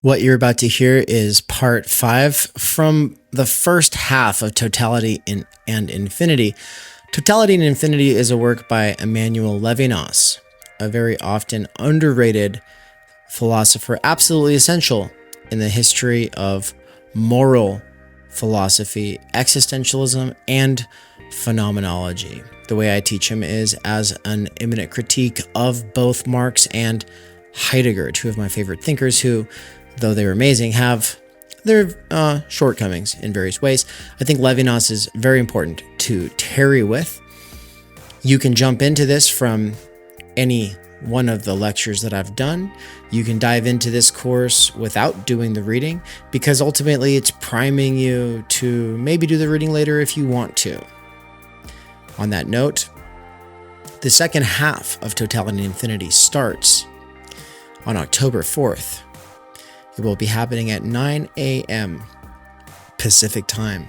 What you're about to hear is part 5 from the first half of Totality and Infinity. Totality and Infinity is a work by Emmanuel Levinas, a very often underrated philosopher, absolutely essential in the history of moral philosophy, existentialism, and phenomenology. The way I teach him is as an immanent critique of both Marx and Heidegger, two of my favorite thinkers who, though they were amazing, have their shortcomings in various ways. I think Levinas is very important to tarry with. You can jump into this from any one of the lectures that I've done. You can dive into this course without doing the reading, because ultimately it's priming you to maybe do the reading later if you want to. On that note, the second half of Totality and Infinity starts on October 4th. It will be happening at 9 a.m. Pacific time.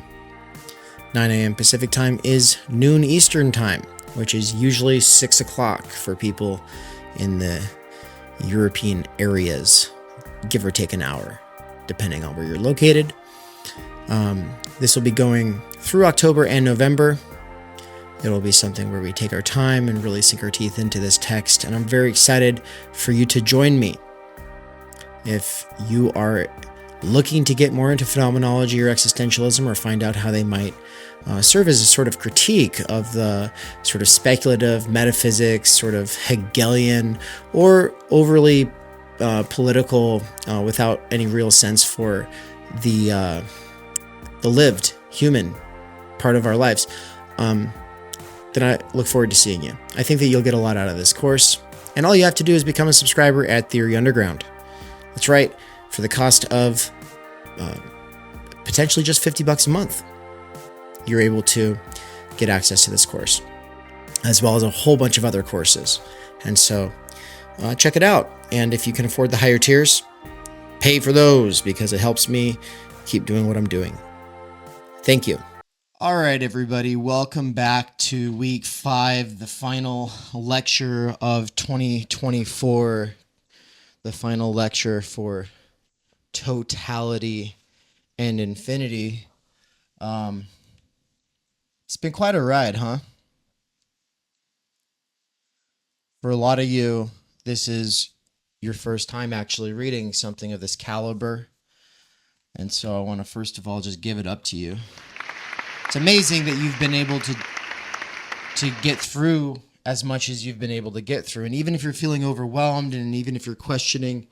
9 a.m. Pacific time is noon Eastern time, which is usually 6 o'clock for people in the European areas, give or take an hour, depending on where you're located. This will be going through October and November. It will be something where we take our time and really sink our teeth into this text, and I'm very excited for you to join me. If you are looking to get more into phenomenology or existentialism, or find out how they might serve as a sort of critique of the sort of speculative metaphysics, sort of Hegelian or overly political, without any real sense for the lived human part of our lives, then I look forward to seeing you. I think that you'll get a lot out of this course, and all you have to do is become a subscriber at Theory Underground. That's right, for the cost of potentially just $50 a month, you're able to get access to this course, as well as a whole bunch of other courses. And so check it out. And if you can afford the higher tiers, pay for those, because it helps me keep doing what I'm doing. Thank you. All right, everybody, welcome back to week 5, the final lecture of 2024. The final lecture for Totality and Infinity. It's been quite a ride, huh? For a lot of you, this is your first time actually reading something of this caliber. And so I want to first of all just give it up to you. It's amazing that you've been able to get through as much as you've been able to get through. And even if you're feeling overwhelmed, and even if you're questioning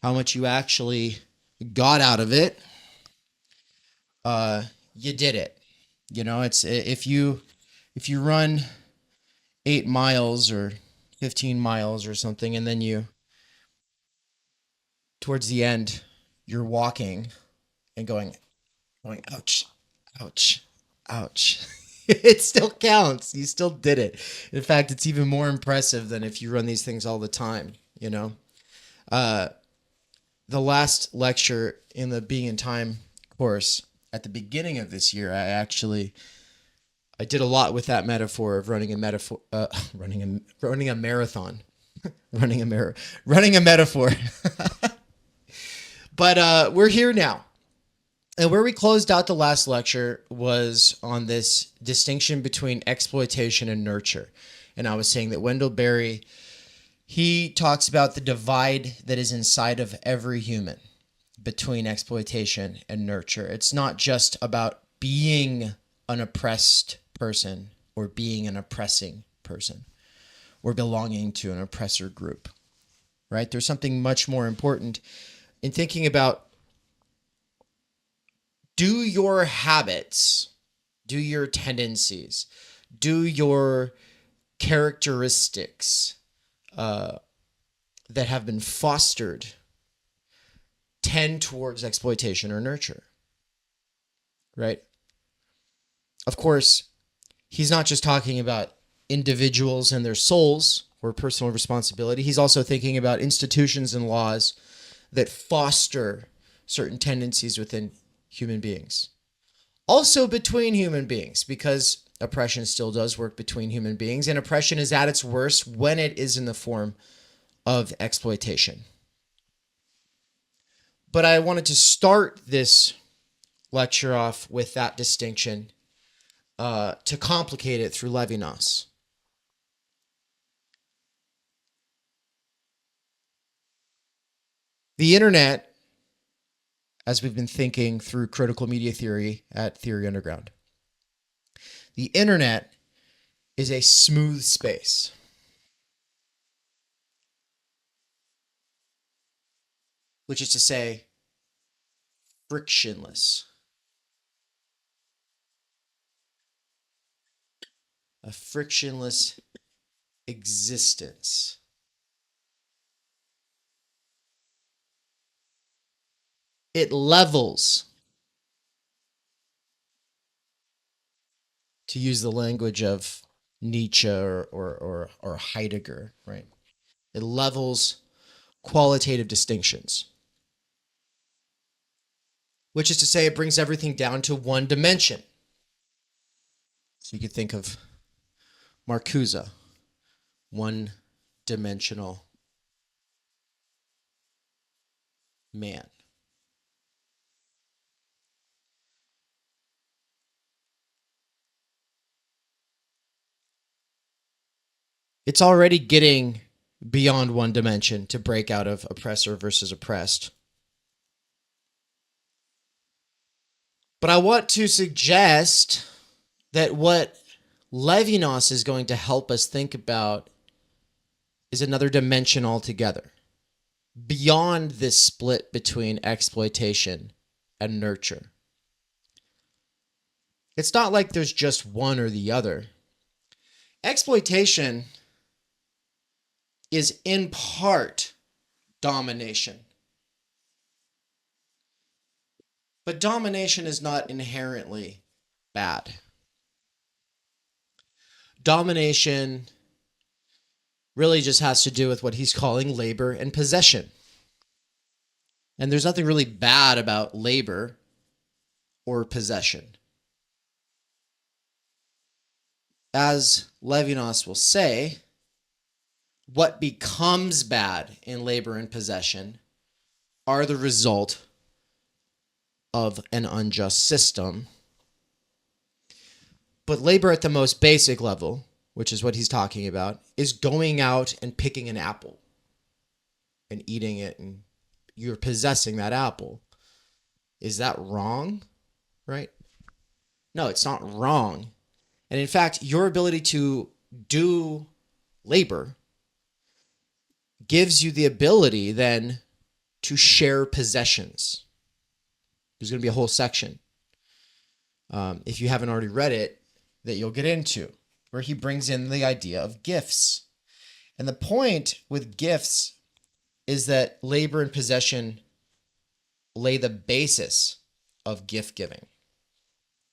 how much you actually got out of it, you did it. You know, it's if you run 8 miles or 15 miles or something, and then you, towards the end, you're walking and going, ouch, ouch, ouch. It still counts. You still did it. In fact, it's even more impressive than if you run these things all the time, you know? The last lecture in the Being in Time course at the beginning of this year, I did a lot with that metaphor of running a metaphor, running a marathon, running a metaphor. But we're here now. And where we closed out the last lecture was on this distinction between exploitation and nurture. And I was saying that Wendell Berry, he talks about the divide that is inside of every human between exploitation and nurture. It's not just about being an oppressed person or being an oppressing person or belonging to an oppressor group, right? There's something much more important in thinking about, do your habits, do your tendencies, do your characteristics that have been fostered tend towards exploitation or nurture, right? Of course, he's not just talking about individuals and their souls or personal responsibility. He's also thinking about institutions and laws that foster certain tendencies within human beings. Also between human beings, because oppression still does work between human beings, and oppression is at its worst when it is in the form of exploitation. But I wanted to start this lecture off with that distinction to complicate it through Levinas. The internet, as we've been thinking through critical media theory at Theory Underground, the internet is a smooth space. Which is to say, frictionless. A frictionless existence. It levels, to use the language of Nietzsche or Heidegger, right? It levels qualitative distinctions. Which is to say, it brings everything down to one dimension. So you could think of Marcuse, one-dimensional man. It's already getting beyond one dimension to break out of oppressor versus oppressed. But I want to suggest that what Levinas is going to help us think about is another dimension altogether, beyond this split between exploitation and nurture. It's not like there's just one or the other. Exploitation is in part domination. But domination is not inherently bad. Domination really just has to do with what he's calling labor and possession. And there's nothing really bad about labor or possession. As Levinas will say, what becomes bad in labor and possession are the result of an unjust system. But labor at the most basic level, which is what he's talking about, is going out and picking an apple and eating it, and you're possessing that apple. Is that wrong? Right? No, it's not wrong. And in fact, your ability to do labor gives you the ability then to share possessions. There's going to be a whole section, if you haven't already read it, that you'll get into, where he brings in the idea of gifts. And the point with gifts is that labor and possession lay the basis of gift giving,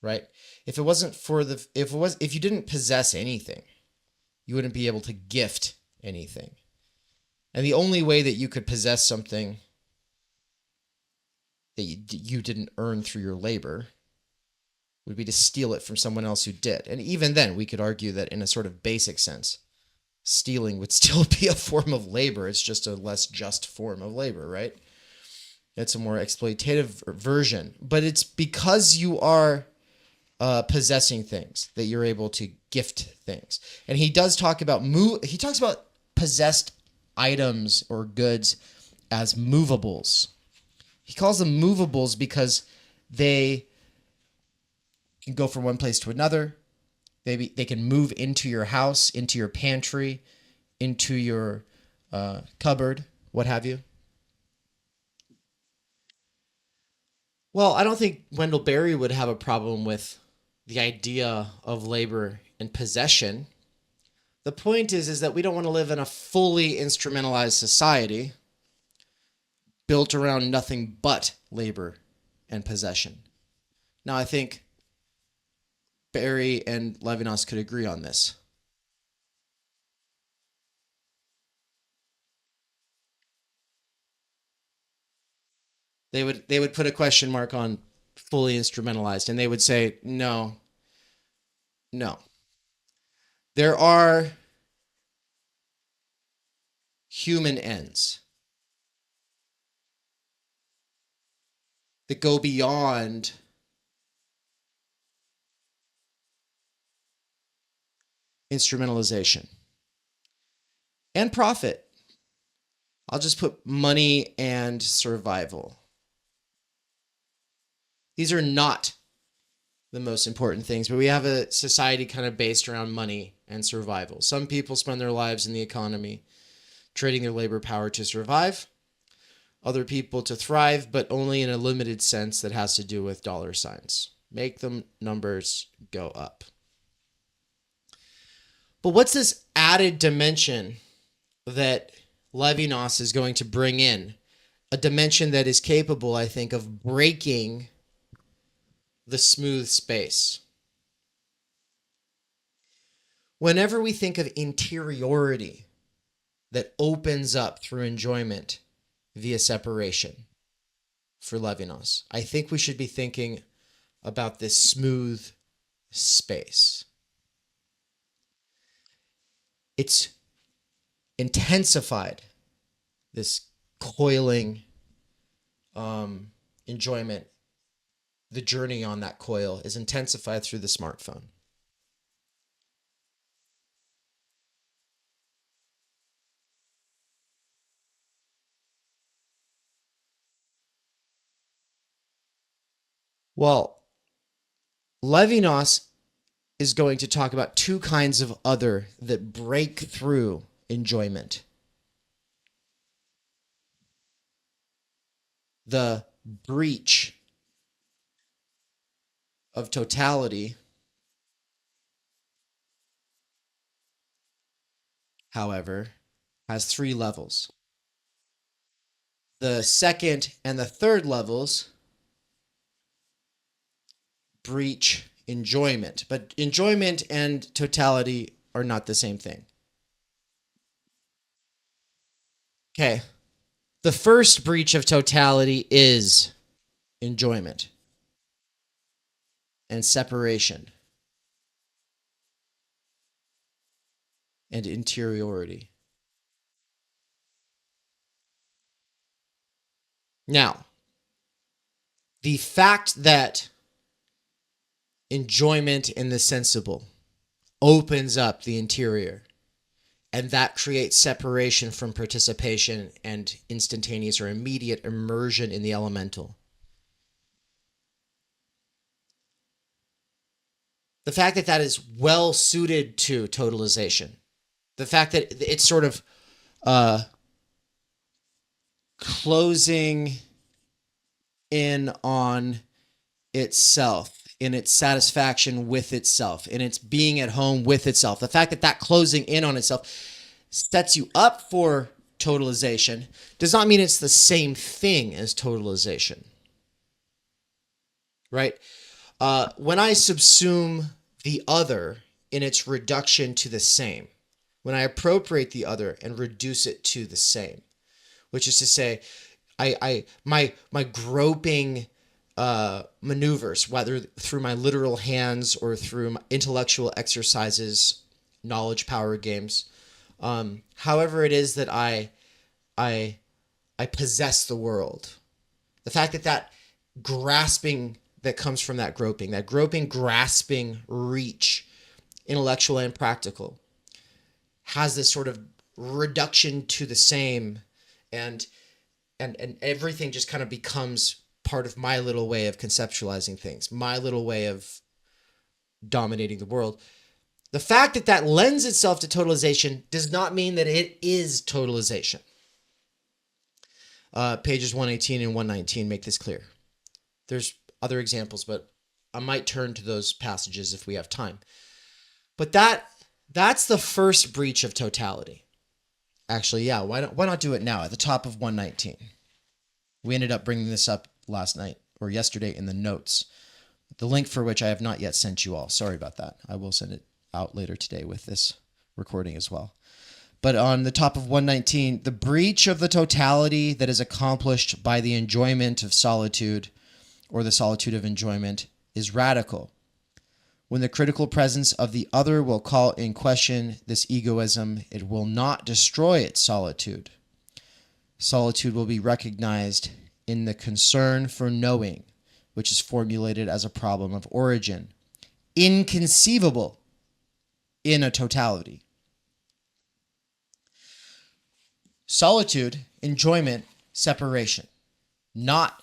right? If you didn't possess anything, you wouldn't be able to gift anything. And the only way that you could possess something that you didn't earn through your labor would be to steal it from someone else who did. And even then, we could argue that in a sort of basic sense, stealing would still be a form of labor. It's just a less just form of labor, right? It's a more exploitative version. But it's because you are possessing things that you're able to gift things. And he does talk about he talks about possessed items or goods as movables. He calls them movables because they can go from one place to another. They can move into your house, into your pantry, into your cupboard, what have you. Well, I don't think Wendell Berry would have a problem with the idea of labor and possession. The point is that we don't want to live in a fully instrumentalized society built around nothing but labor and possession. Now, I think Berry and Levinas could agree on this. They would put a question mark on fully instrumentalized, and they would say, no. There are human ends. that go beyond instrumentalization and profit. I'll just put money and survival. These are not the most important things, but we have a society kind of based around money and survival. Some people spend their lives in the economy, trading their labor power to survive. Other people to thrive, but only in a limited sense that has to do with dollar signs. Make them numbers go up. But what's this added dimension that Levinas is going to bring in? A dimension that is capable, I think, of breaking the smooth space. Whenever we think of interiority that opens up through enjoyment via separation for Levinas, I think we should be thinking about this smooth space. It's intensified, this coiling enjoyment. The journey on that coil is intensified through the smartphone. Well, Levinas is going to talk about two kinds of other that break through enjoyment. The breach of totality, however, has three levels. The second and the third levels breach enjoyment, but enjoyment and totality are not the same thing. Okay. The first breach of totality is enjoyment and separation and interiority. Now, the fact that enjoyment in the sensible opens up the interior, and that creates separation from participation and instantaneous or immediate immersion in the elemental. The fact that that is well suited to totalization. The fact that it's sort of closing in on itself, in its satisfaction with itself, in its being at home with itself. The fact that that closing in on itself sets you up for totalization does not mean it's the same thing as totalization. Right? When I subsume the other in its reduction to the same, when I appropriate the other and reduce it to the same, which is to say, my groping maneuvers, whether through my literal hands or through my intellectual exercises, knowledge power games, however it is that I possess the world, the fact that grasping that comes from that groping, grasping reach, intellectual and practical, has this sort of reduction to the same, and everything just kind of becomes part of my little way of conceptualizing things, my little way of dominating the world. The fact that that lends itself to totalization does not mean that it is totalization. Pages 118 and 119 make this clear. There's other examples, but I might turn to those passages if we have time. But that's the first breach of totality. Actually, yeah, why not do it now at the top of 119? We ended up bringing this up last night or yesterday in the notes, the link for which I have not yet sent you all. Sorry about that. I will send it out later today with this recording as well. But on the top of 119, the breach of the totality that is accomplished by the enjoyment of solitude or the solitude of enjoyment is radical. When the critical presence of the other will call in question this egoism, it will not destroy its solitude. Solitude will be recognized in the concern for knowing, which is formulated as a problem of origin, inconceivable in a totality. Solitude, enjoyment, separation, not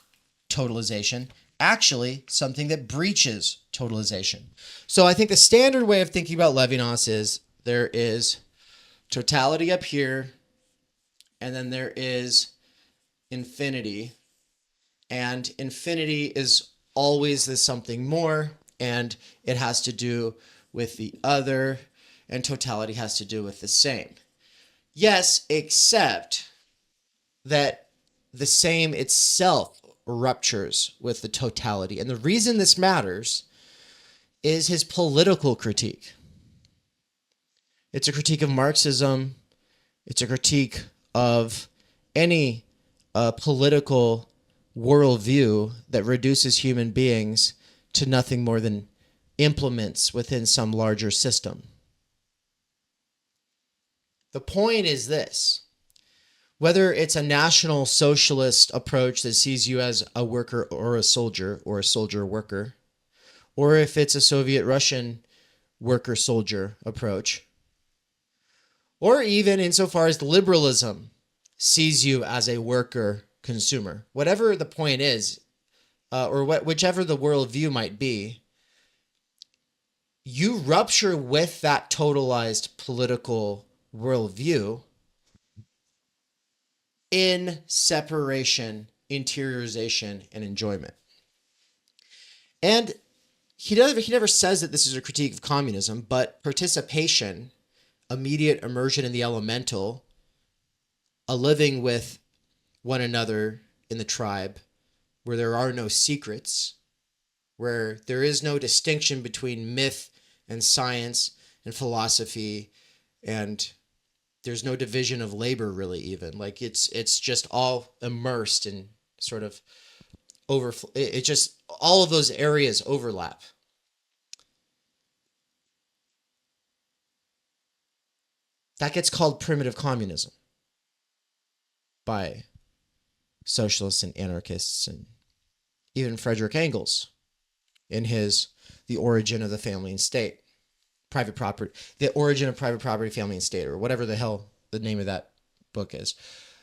totalization, actually something that breaches totalization. So I think the standard way of thinking about Levinas is there is totality up here, and then there is infinity. And infinity is always the something more, and it has to do with the other, and totality has to do with the same. Yes, except that the same itself ruptures with the totality. And the reason this matters is his political critique. It's a critique of Marxism. It's a critique of any political worldview that reduces human beings to nothing more than implements within some larger system. The point is this: whether it's a national socialist approach that sees you as a worker or a soldier worker, or if it's a Soviet Russian worker soldier approach, or even insofar as liberalism sees you as a worker consumer, whatever the point is, whichever the worldview might be, you rupture with that totalized political worldview in separation, interiorization, and enjoyment. And he never says that this is a critique of communism, but participation, immediate immersion in the elemental, a living with one another in the tribe, where there are no secrets, where there is no distinction between myth and science and philosophy, and there's no division of labor really even. Like it's just all immersed in sort of overflow. It just, all of those areas overlap. That gets called primitive communism by socialists and anarchists, and even Frederick Engels in his The Origin of the Family and State. Private property, the origin of private property, family, and state, or whatever the hell the name of that book is.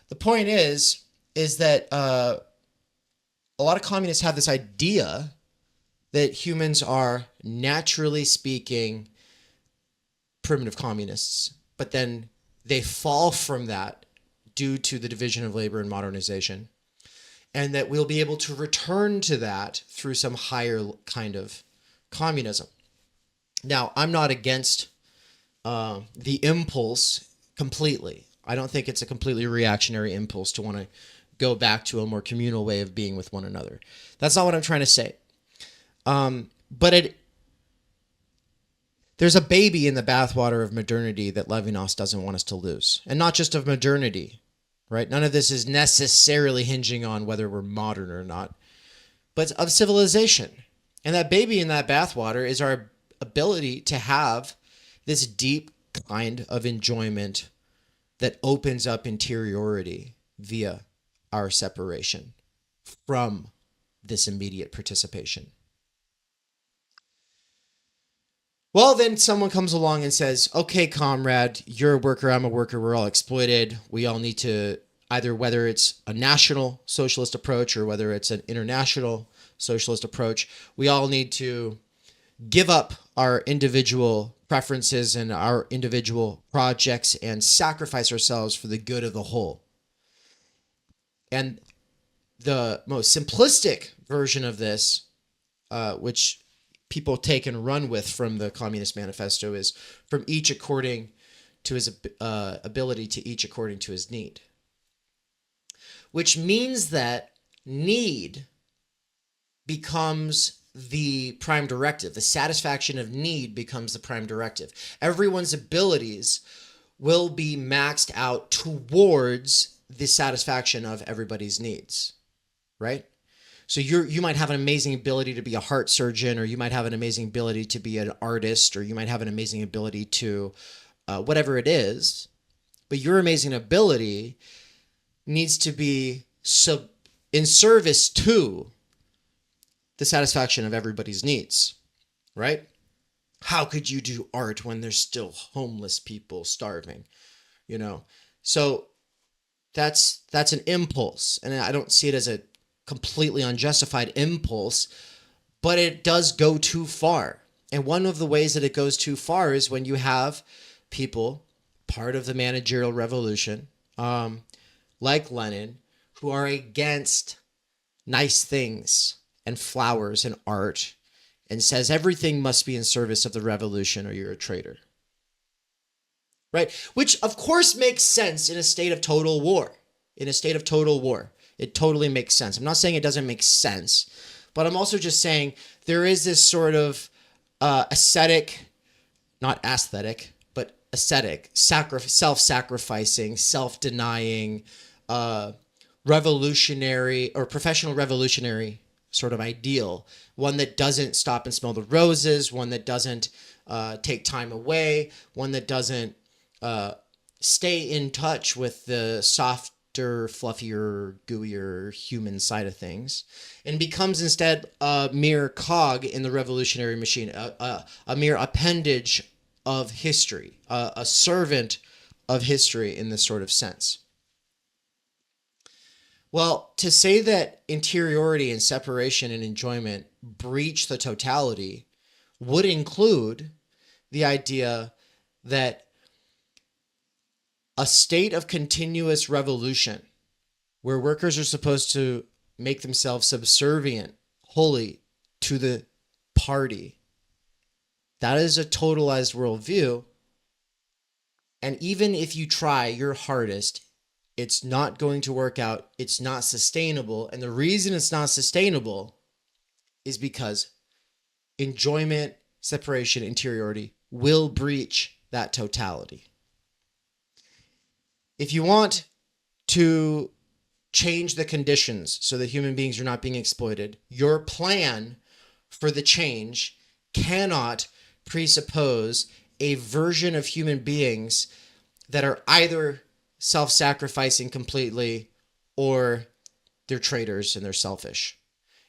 The point is that a lot of communists have this idea that humans are, naturally speaking, primitive communists, but then they fall from that due to the division of labor and modernization, and that we'll be able to return to that through some higher kind of communism. Now, I'm not against the impulse completely. I don't think it's a completely reactionary impulse to want to go back to a more communal way of being with one another. That's not what I'm trying to say. But there's a baby in the bathwater of modernity that Levinas doesn't want us to lose. And not just of modernity, right? None of this is necessarily hinging on whether we're modern or not, but of civilization. And that baby in that bathwater is our ability to have this deep kind of enjoyment that opens up interiority via our separation from this immediate participation. Well, then someone comes along and says, okay, comrade, you're a worker, I'm a worker, we're all exploited. We all need to, either whether it's a national socialist approach or whether it's an international socialist approach, we all need to give up our individual preferences and our individual projects and sacrifice ourselves for the good of the whole. And the most simplistic version of this, which people take and run with from the Communist Manifesto, is from each according to his ability, to each according to his need. Which means that need becomes the prime directive. The satisfaction of need becomes the prime directive. Everyone's abilities will be maxed out towards the satisfaction of everybody's needs, right? So you might have an amazing ability to be a heart surgeon, or you might have an amazing ability to be an artist, or you might have an amazing ability to whatever it is, but your amazing ability needs to be in service to the satisfaction of everybody's needs, right? How could you do art when there's still homeless people starving? So that's an impulse, and I don't see it as a completely unjustified impulse, but it does go too far. And one of the ways that it goes too far is when you have people, part of the managerial revolution, like Lenin, who are against nice things and flowers and art, and says everything must be in service of the revolution or you're a traitor. Right? Which, of course, makes sense in a state of total war. In a state of total war. It totally makes sense. I'm not saying it doesn't make sense, but I'm also just saying there is this sort of ascetic, not aesthetic, but ascetic, self-sacrificing, self-denying, revolutionary or professional revolutionary sort of ideal. One that doesn't stop and smell the roses, one that doesn't take time away, one that doesn't stay in touch with the softer, fluffier, gooier human side of things, and becomes instead a mere cog in the revolutionary machine, a mere appendage of history, a servant of history in this sort of sense. Well, to say that interiority and separation and enjoyment breach the totality would include the idea that a state of continuous revolution where workers are supposed to make themselves subservient wholly to the party, that is a totalized worldview. And even if you try your hardest, it's not going to work out. It's not sustainable. And the reason it's not sustainable is because enjoyment, separation, interiority will breach that totality. If you want to change the conditions so that human beings are not being exploited, your plan for the change cannot presuppose a version of human beings that are either self-sacrificing completely or they're traitors and they're selfish.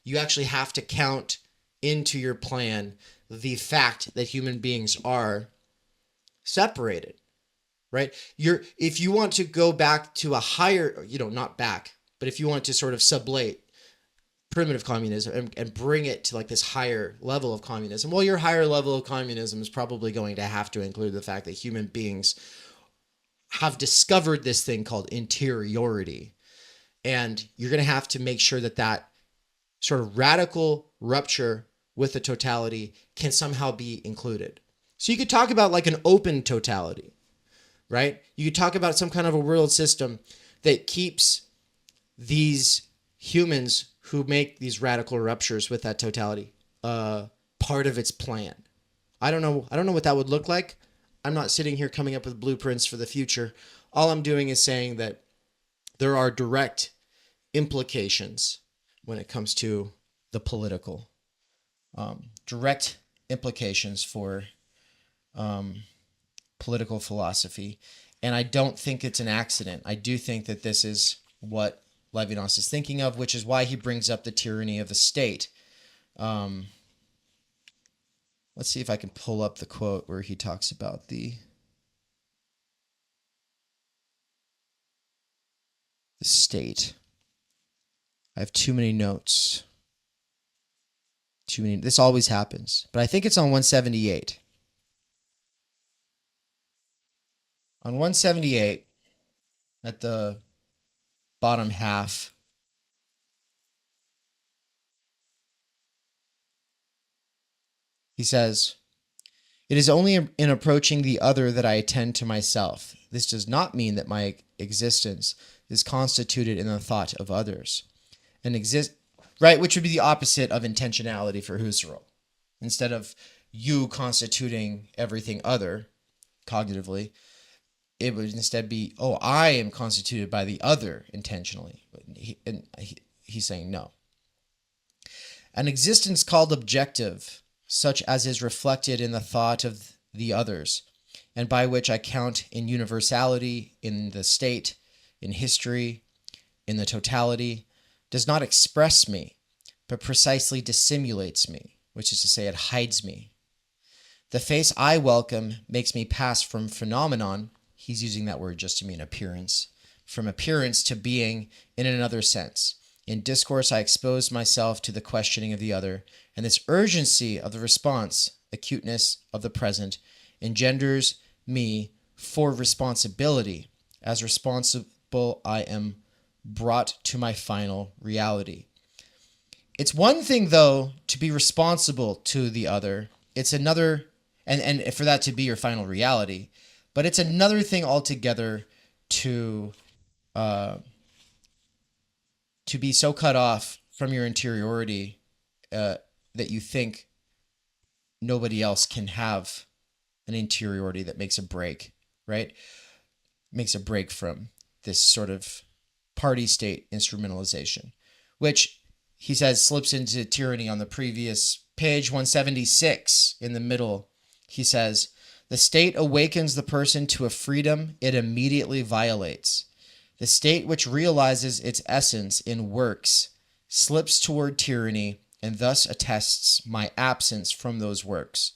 You actually have to count into your plan the fact that human beings are separated. Right? If you want to go back to a higher, not back, but if you want to sort of sublate primitive communism and bring it to like this higher level of communism, well, your higher level of communism is probably going to have to include the fact that human beings have discovered this thing called interiority. And you're going to have to make sure that that sort of radical rupture with the totality can somehow be included. So you could talk about like an open totality. Right? You could talk about some kind of a world system that keeps these humans who make these radical ruptures with that totality part of its plan. I don't know what that would look like. I'm not sitting here coming up with blueprints for the future. All I'm doing is saying that there are direct implications when it comes to the political. Direct implications for political philosophy. And I don't think it's an accident. I do think that this is what Levinas is thinking of, which is why he brings up the tyranny of the state. Let's see if I can pull up the quote where he talks about the state. I have too many notes. This always happens. But I think it's on 178. On 178, at the bottom half, he says, "It is only in approaching the other that I attend to myself. This does not mean that my existence is constituted in the thought of others." Right, which would be the opposite of intentionality for Husserl. Instead of you constituting everything other, cognitively, it would instead be, I am constituted by the other intentionally. He's saying no. An existence called objective, such as is reflected in the thought of the others, and by which I count in universality, in the state, in history, in the totality, does not express me, but precisely dissimulates me, which is to say it hides me. The face I welcome makes me pass from phenomenon, he's using that word just to mean appearance, from appearance to being in another sense. In discourse, I expose myself to the questioning of the other, and this urgency of the response, acuteness of the present, engenders me for responsibility. As responsible, I am brought to my final reality. It's one thing, though, to be responsible to the other. It's another, and for that to be your final reality. But it's another thing altogether to be so cut off from your interiority that you think nobody else can have an interiority that makes a break, right? Makes a break from this sort of party state instrumentalization, which he says slips into tyranny on the previous page 176 in the middle. He says, the state awakens the person to a freedom it immediately violates. The state which realizes its essence in works slips toward tyranny and thus attests my absence from those works,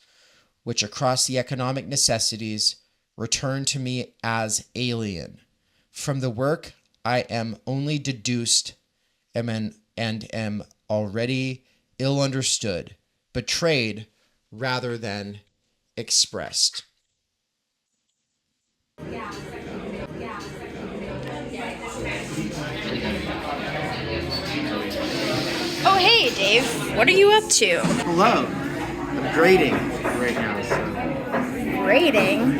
which across the economic necessities return to me as alien. From the work I am only deduced and am already ill understood, betrayed rather than expressed. Oh, hey, Dave. What are you up to? Hello. I'm grading right now. So. Grading?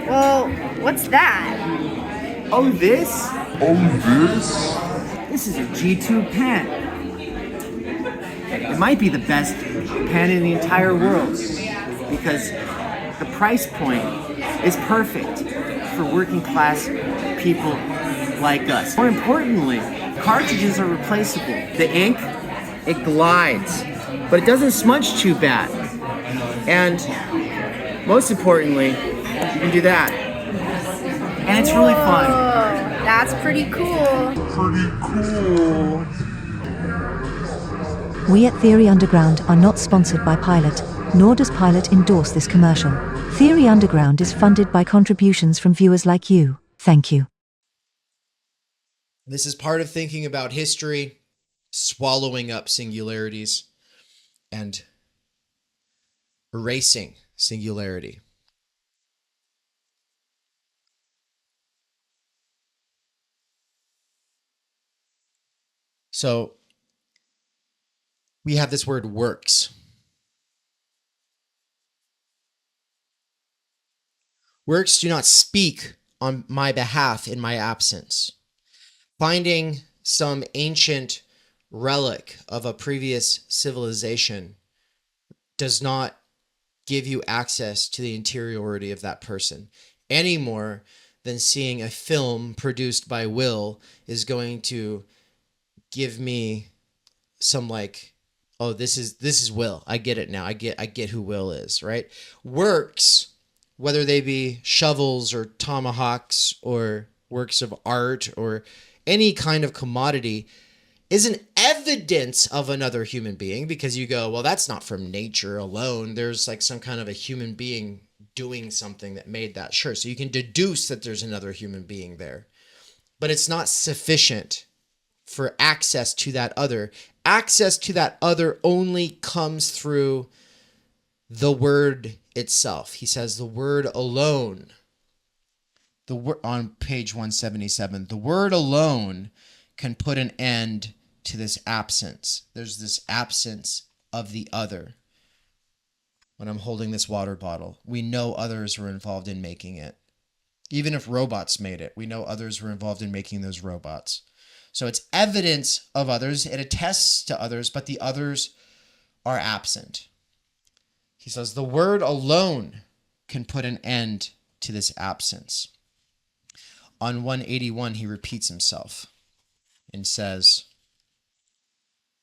Well, what's that? Oh, this? This is a G2 pen. It might be the best pen in the entire world because the price point is perfect for working class people like us. More importantly, cartridges are replaceable. The ink, it glides, but it doesn't smudge too bad. And most importantly, you can do that. And it's really fun. That's pretty cool. We at Theory Underground are not sponsored by Pilot, nor does Pilot endorse this commercial. Theory Underground is funded by contributions from viewers like you. Thank you. This is part of thinking about history, swallowing up singularities, and erasing singularity. So we have this word works. Works do not speak on my behalf in my absence. Finding some ancient relic of a previous civilization does not give you access to the interiority of that person any more than seeing a film produced by Will is going to give me some like, oh, this is Will. I get it now. I get who Will is, right? Works, whether they be shovels or tomahawks or works of art or any kind of commodity, is an evidence of another human being, because you go, well, that's not from nature alone. There's like some kind of a human being doing something that made that. Sure. So you can deduce that there's another human being there, but it's not sufficient for access to that other. Access to that other only comes through the word itself. He says the word alone. The word on page 177, the word alone can put an end to this absence. There's this absence of the other. When I'm holding this water bottle, we know others were involved in making it. Even if robots made it, we know others were involved in making those robots. So it's evidence of others. It attests to others, but the others are absent. He says the word alone can put an end to this absence. On 181, he repeats himself and says,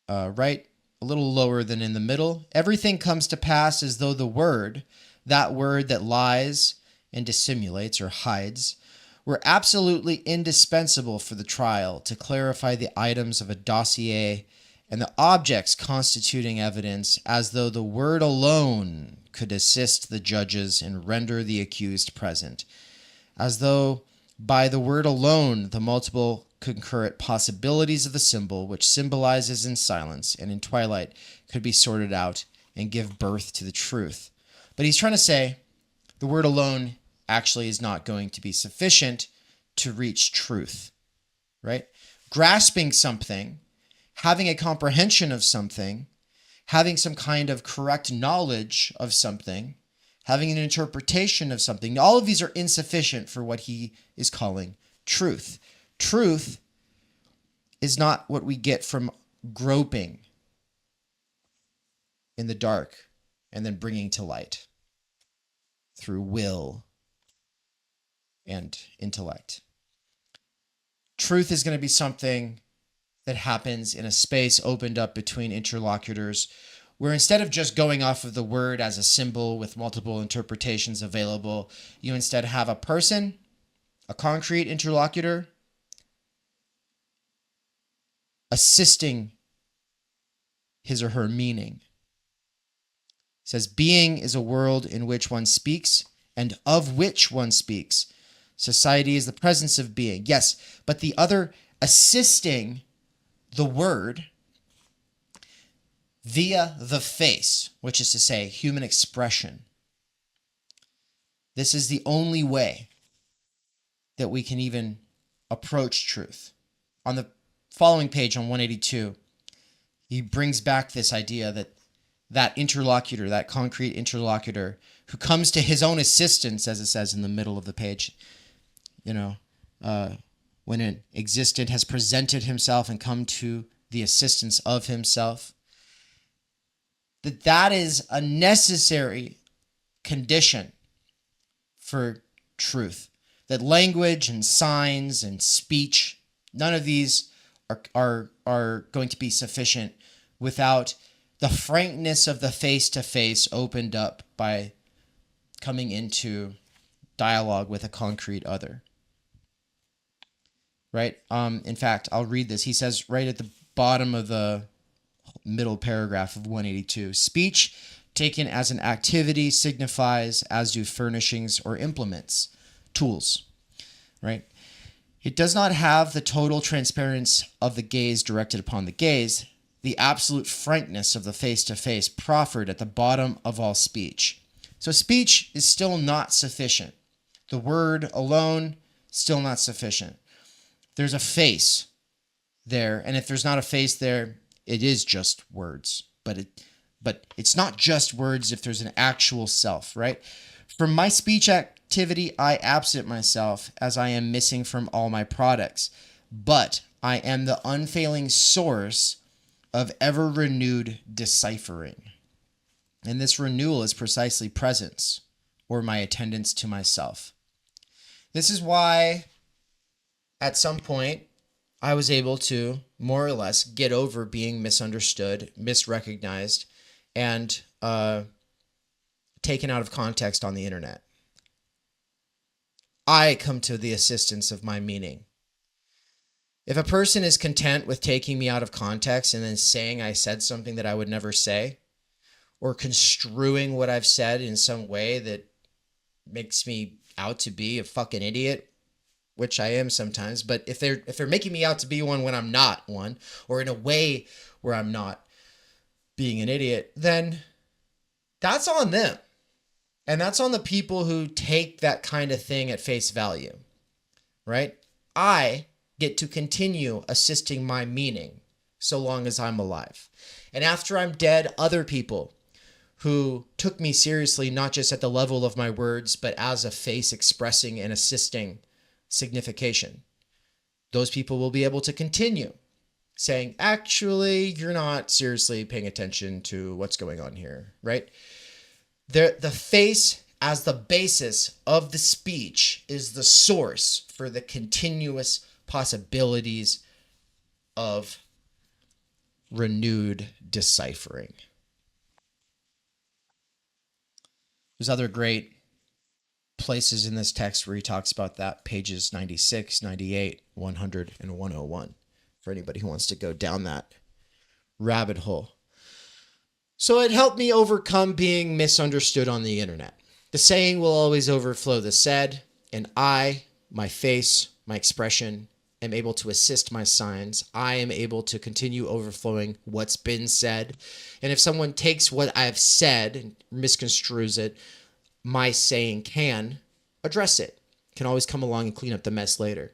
right a little lower than in the middle, everything comes to pass as though the word, that word that lies and dissimulates or hides, were absolutely indispensable for the trial to clarify the items of a dossier and the objects constituting evidence, as though the word alone could assist the judges and render the accused present, as though by the word alone the multiple concurrent possibilities of the symbol, which symbolizes in silence and in twilight, could be sorted out and give birth to the truth. But he's trying to say the word alone actually is not going to be sufficient to reach truth, right? Grasping something, having a comprehension of something, having some kind of correct knowledge of something, having an interpretation of something, all of these are insufficient for what he is calling truth. Truth is not what we get from groping in the dark and then bringing to light through will and intellect. Truth is going to be something that happens in a space opened up between interlocutors, where instead of just going off of the word as a symbol with multiple interpretations available, you instead have a person, a concrete interlocutor, assisting his or her meaning. It says, being is a world in which one speaks and of which one speaks. Society is the presence of being. Yes, but the other assisting the word via the face, which is to say human expression. This is the only way that we can even approach truth. On the following page on 182, he brings back this idea that that interlocutor, that concrete interlocutor who comes to his own assistance, as it says in the middle of the page, when an existent has presented himself and come to the assistance of himself, that is a necessary condition for truth. That language and signs and speech, none of these are going to be sufficient without the frankness of the face-to-face opened up by coming into dialogue with a concrete other. Right? In fact, I'll read this. He says right at the bottom of the middle paragraph of 182, speech taken as an activity signifies, as do furnishings or implements, tools, right? It does not have the total transparency of the gaze directed upon the gaze, the absolute frankness of the face-to-face proffered at the bottom of all speech. So speech is still not sufficient. The word alone, still not sufficient. There's a face there, and if there's not a face there, it is just words. But it's not just words if there's an actual self, right? From my speech activity, I absent myself as I am missing from all my products. But I am the unfailing source of ever-renewed deciphering. And this renewal is precisely presence, or my attendance to myself. This is why at some point, I was able to more or less get over being misunderstood, misrecognized, and taken out of context on the internet. I come to the assistance of my meaning. If a person is content with taking me out of context and then saying I said something that I would never say, or construing what I've said in some way that makes me out to be a fucking idiot, which I am sometimes, but if they're making me out to be one when I'm not one, or in a way where I'm not being an idiot, then that's on them. And that's on the people who take that kind of thing at face value, right? I get to continue assisting my meaning so long as I'm alive. And after I'm dead, other people who took me seriously, not just at the level of my words, but as a face expressing and assisting signification, those people will be able to continue saying, actually, you're not seriously paying attention to what's going on here, right? The face as the basis of the speech is the source for the continuous possibilities of renewed deciphering. There's other great places in this text where he talks about that, pages 96, 98, 100, and 101, for anybody who wants to go down that rabbit hole. So it helped me overcome being misunderstood on the internet. The saying will always overflow the said, and I, my face, my expression, am able to assist my signs. I am able to continue overflowing what's been said. And if someone takes what I've said and misconstrues it, my saying can address it, can always come along and clean up the mess later.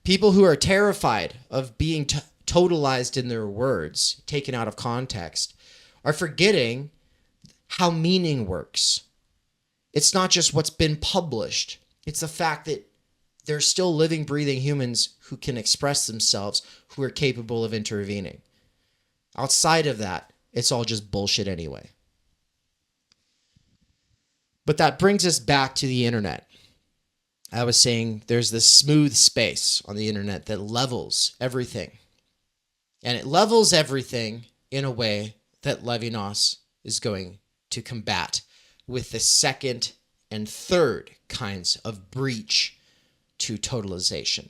People who are terrified of being totalized in their words, taken out of context, are forgetting how meaning works. It's not just what's been published. It's the fact that there's still living, breathing humans who can express themselves, who are capable of intervening. Outside of that, it's all just bullshit anyway. But that brings us back to the internet. I was saying there's this smooth space on the internet that levels everything. And it levels everything in a way that Levinas is going to combat with the second and third kinds of breach to totalization.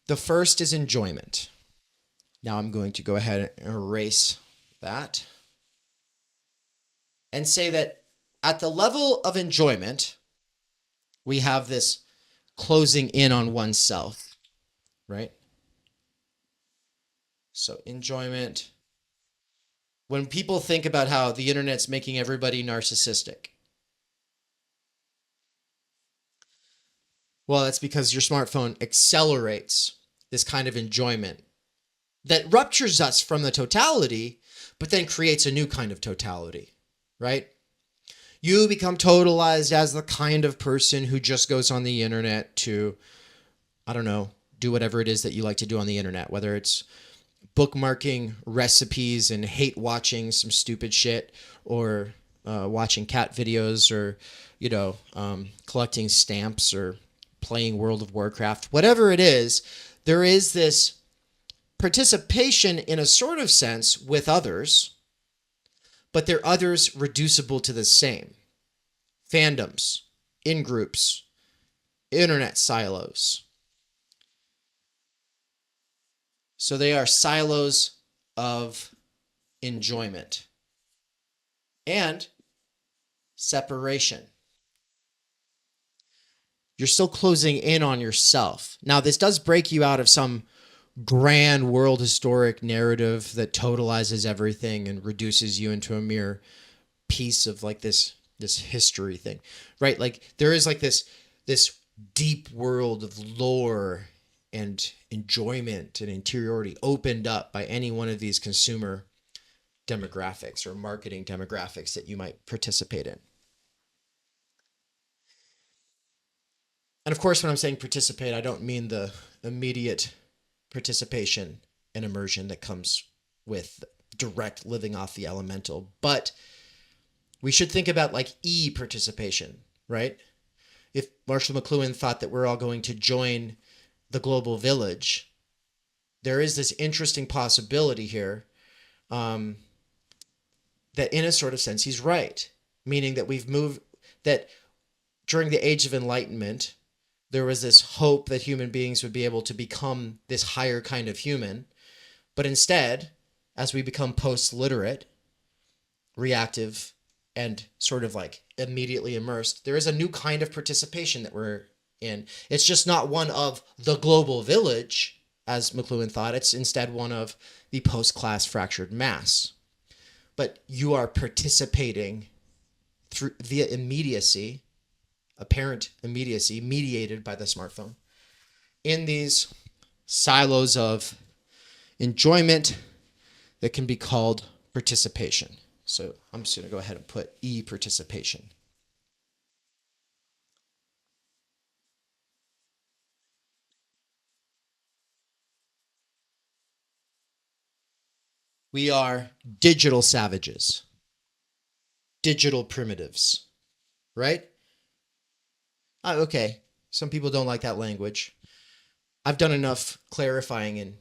The first is enjoyment. Now I'm going to go ahead and erase that and say that at the level of enjoyment, we have this closing in on oneself, right? So enjoyment. When people think about how the internet's making everybody narcissistic, well, that's because your smartphone accelerates this kind of enjoyment that ruptures us from the totality, but then creates a new kind of totality, right? You become totalized as the kind of person who just goes on the internet to, I don't know, do whatever it is that you like to do on the internet, whether it's bookmarking recipes and hate watching some stupid shit, or watching cat videos, or, collecting stamps, or playing World of Warcraft. Whatever it is, there is this participation in a sort of sense with others, but they're others reducible to the same. Fandoms, in-groups, internet silos. So they are silos of enjoyment and separation. You're still closing in on yourself. Now, this does break you out of some grand world historic narrative that totalizes everything and reduces you into a mere piece of like this history thing, right? Like there is like this deep world of lore and enjoyment and interiority opened up by any one of these consumer demographics or marketing demographics that you might participate in. And of course, when I'm saying participate, I don't mean the immediate participation and immersion that comes with direct living off the elemental, but we should think about like e-participation, right? If Marshall McLuhan thought that we're all going to join the global village, there is this interesting possibility here that in a sort of sense he's right, meaning that we've moved, that during the Age of Enlightenment, there was this hope that human beings would be able to become this higher kind of human. But instead, as we become post-literate, reactive, and sort of like immediately immersed, there is a new kind of participation that we're in. It's just not one of the global village, as McLuhan thought. It's instead one of the post-class fractured mass. But you are participating through via immediacy, apparent immediacy mediated by the smartphone, in these silos of enjoyment that can be called participation. So I'm just going to go ahead and put e-participation. We are digital savages, digital primitives, right? Okay, some people don't like that language. I've done enough clarifying and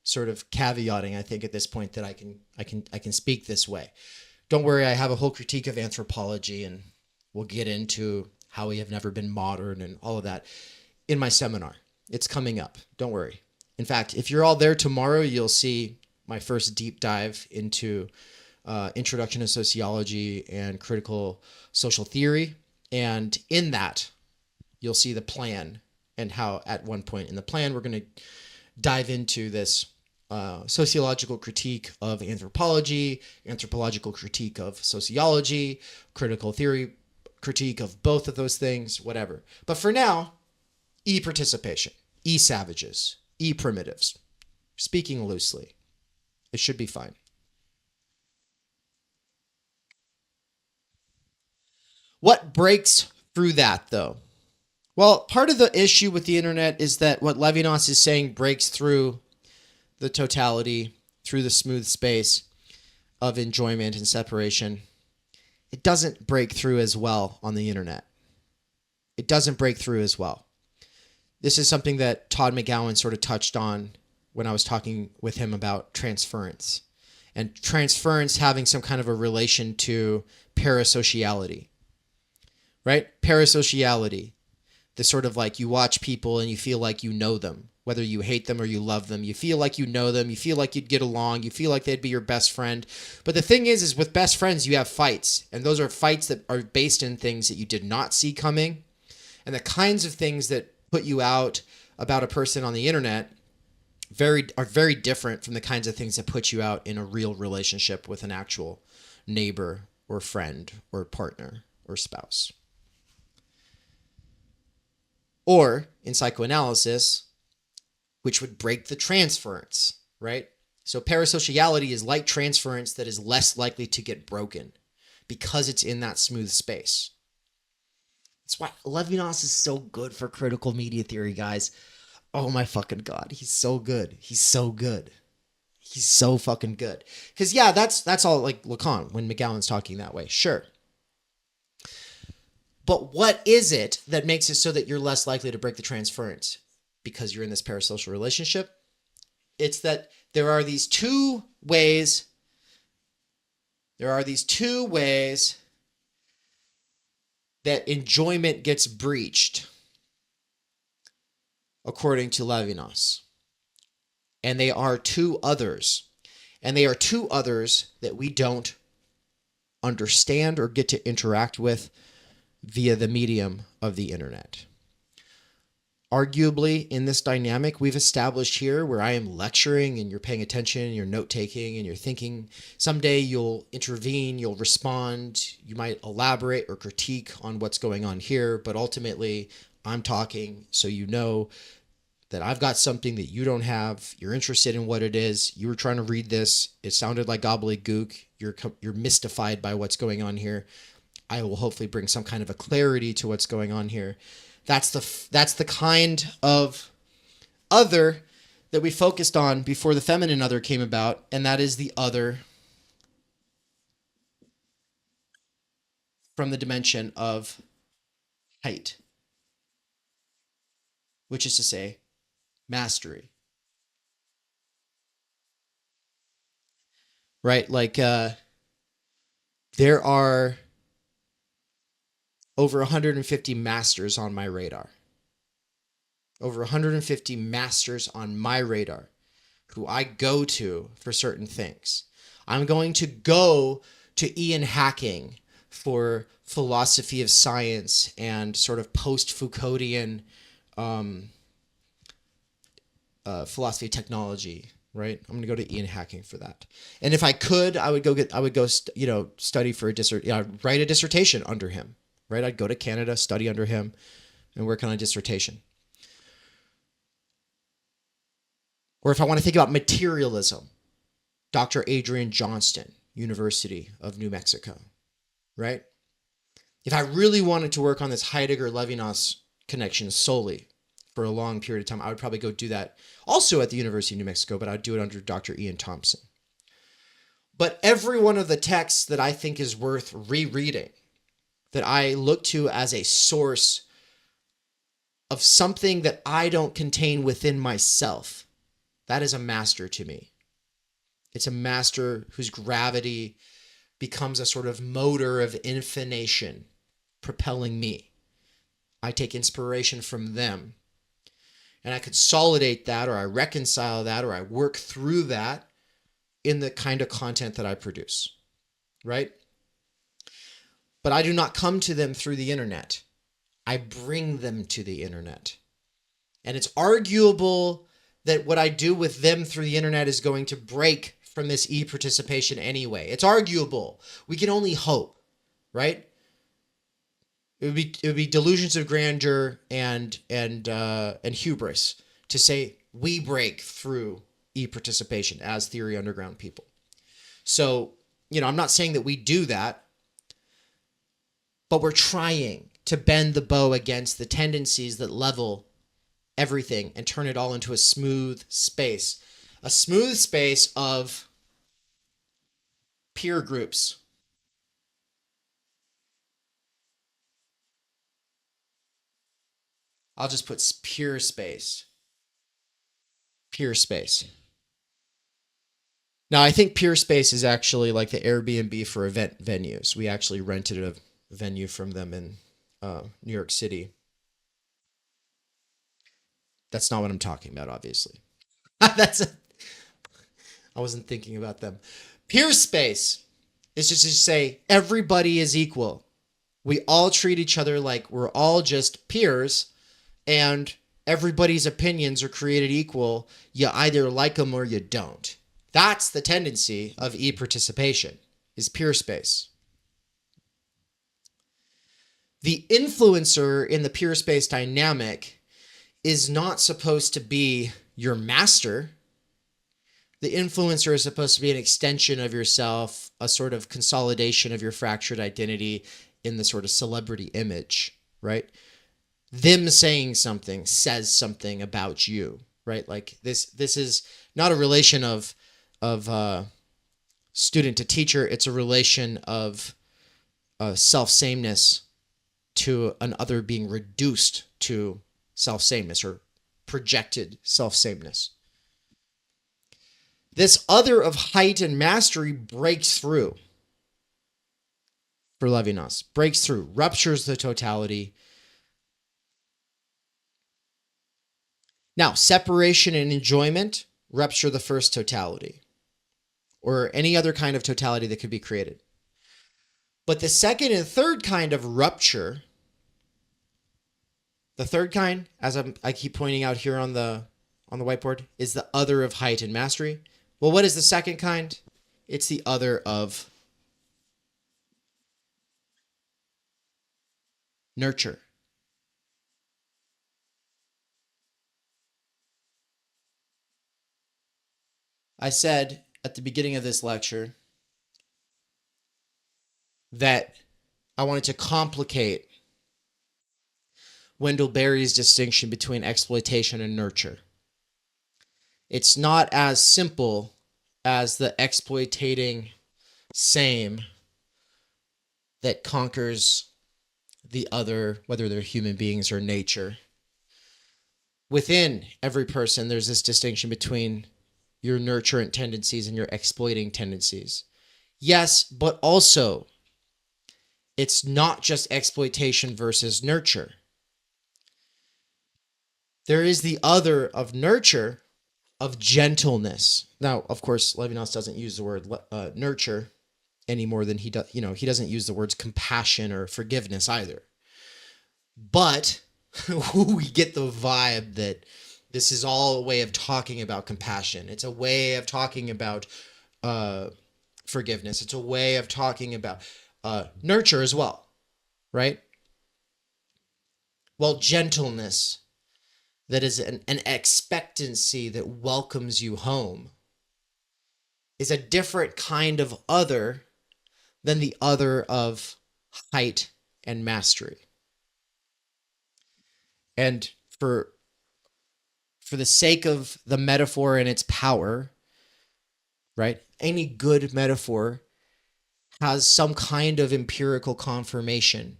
sort of caveating, I think, at this point that I can speak this way. Don't worry, I have a whole critique of anthropology, and we'll get into how we have never been modern and all of that in my seminar. It's coming up. Don't worry. In fact, if you're all there tomorrow, you'll see my first deep dive into introduction to sociology and critical social theory. And in that, you'll see the plan and how at one point in the plan, we're going to dive into this sociological critique of anthropology, anthropological critique of sociology, critical theory critique of both of those things, whatever. But for now, e-participation, e-savages, e-primitives. Speaking loosely, it should be fine. What breaks through that, though? Well, part of the issue with the internet is that what Levinas is saying breaks through the totality, through the smooth space of enjoyment and separation. It doesn't break through as well on the internet. It doesn't break through as well. This is something that Todd McGowan sort of touched on when I was talking with him about transference. And transference having some kind of a relation to parasociality. Right? Parasociality. The sort of like you watch people and you feel like you know them. Whether you hate them or you love them. You feel like you know them. You feel like you'd get along. You feel like they'd be your best friend. But the thing is with best friends, you have fights. And those are fights that are based in things that you did not see coming. And the kinds of things that put you out about a person on the internet are very different from the kinds of things that put you out in a real relationship with an actual neighbor or friend or partner or spouse. Or in psychoanalysis, which would break the transference, right? So parasociality is like transference that is less likely to get broken because it's in that smooth space. That's why Levinas is so good for critical media theory, guys. Oh my fucking God. He's so good. He's so good. He's so fucking good. Because yeah, that's all like Lacan when McGowan's talking that way. Sure. But what is it that makes it so that you're less likely to break the transference because you're in this parasocial relationship? It's that there are these two ways that enjoyment gets breached, according to Levinas. And they are two others. And they are two others that we don't understand or get to interact with via the medium of the internet. Arguably, in this dynamic we've established here, where I am lecturing and you're paying attention, you're note-taking, and you're thinking, someday you'll intervene, you'll respond, you might elaborate or critique on what's going on here, but ultimately, I'm talking so you know that I've got something that you don't have, you're interested in what it is, you were trying to read this, it sounded like gobbledygook, you're mystified by what's going on here. I will hopefully bring some kind of a clarity to what's going on here. That's the kind of other that we focused on before the feminine other came about, and that is the other from the dimension of height, which is to say, mastery. Right? Like, there are over 150 masters on my radar. Over 150 masters on my radar who I go to for certain things. I'm going to go to Ian Hacking for philosophy of science and sort of post-Foucauldian philosophy of technology, right? I'm going to go to Ian Hacking for that. And if I could, I would go study for write a dissertation under him. Right? I'd go to Canada, study under him, and work on a dissertation. Or if I want to think about materialism, Dr. Adrian Johnston, University of New Mexico. Right? If I really wanted to work on this Heidegger-Levinas connection solely for a long period of time, I would probably go do that also at the University of New Mexico, but I'd do it under Dr. Ian Thompson. But every one of the texts that I think is worth rereading, that I look to as a source of something that I don't contain within myself, that is a master to me. It's a master whose gravity becomes a sort of motor of infination propelling me. I take inspiration from them. And I consolidate that, or I reconcile that, or I work through that in the kind of content that I produce, right? But I do not come to them through the internet. I bring them to the internet. And it's arguable that what I do with them through the internet is going to break from this e-participation anyway. It's arguable. We can only hope, right? It would be delusions of grandeur and hubris to say we break through e-participation as Theory Underground people. So, I'm not saying that we do that, but we're trying to bend the bow against the tendencies that level everything and turn it all into a smooth space of peer groups. I'll just put peer space. Peer space. Now, I think peer space is actually like the Airbnb for event venues. We actually rented a venue from them in New York City. That's not what I'm talking about, obviously. I wasn't thinking about them. Peer space is just to say everybody is equal. We all treat each other like we're all just peers, and everybody's opinions are created equal. You either like them or you don't. That's the tendency of e-participation, is peer space. The influencer in the peer space dynamic is not supposed to be your master. The influencer is supposed to be an extension of yourself, a sort of consolidation of your fractured identity in the sort of celebrity image, right? Them saying something says something about you, right? Like this is not a relation of student to teacher. It's a relation of self-sameness to an other being reduced to self-sameness or projected self-sameness. This other of height and mastery breaks through for Levinas, breaks through, ruptures the totality. Now, separation and enjoyment rupture the first totality, or any other kind of totality that could be created. But the second and third kind of rupture, the third kind, as I keep pointing out here on the whiteboard, is the other of height and mastery. Well, what is the second kind? It's the other of nurture. I said at the beginning of this lecture that I wanted to complicate Wendell Berry's distinction between exploitation and nurture. It's not as simple as the exploitating same that conquers the other, whether they're human beings or nature. Within every person, there's this distinction between your nurturant tendencies and your exploiting tendencies. Yes, but also, it's not just exploitation versus nurture. There is the other of nurture, of gentleness. Now, of course, Levinas doesn't use the word nurture any more than he does. He doesn't use the words compassion or forgiveness either. But we get the vibe that this is all a way of talking about compassion. It's a way of talking about forgiveness. It's a way of talking about nurture as well, right? Well, gentleness, that is an expectancy that welcomes you home, is a different kind of other than the other of height and mastery. And for the sake of the metaphor and its power, right? Any good metaphor has some kind of empirical confirmation.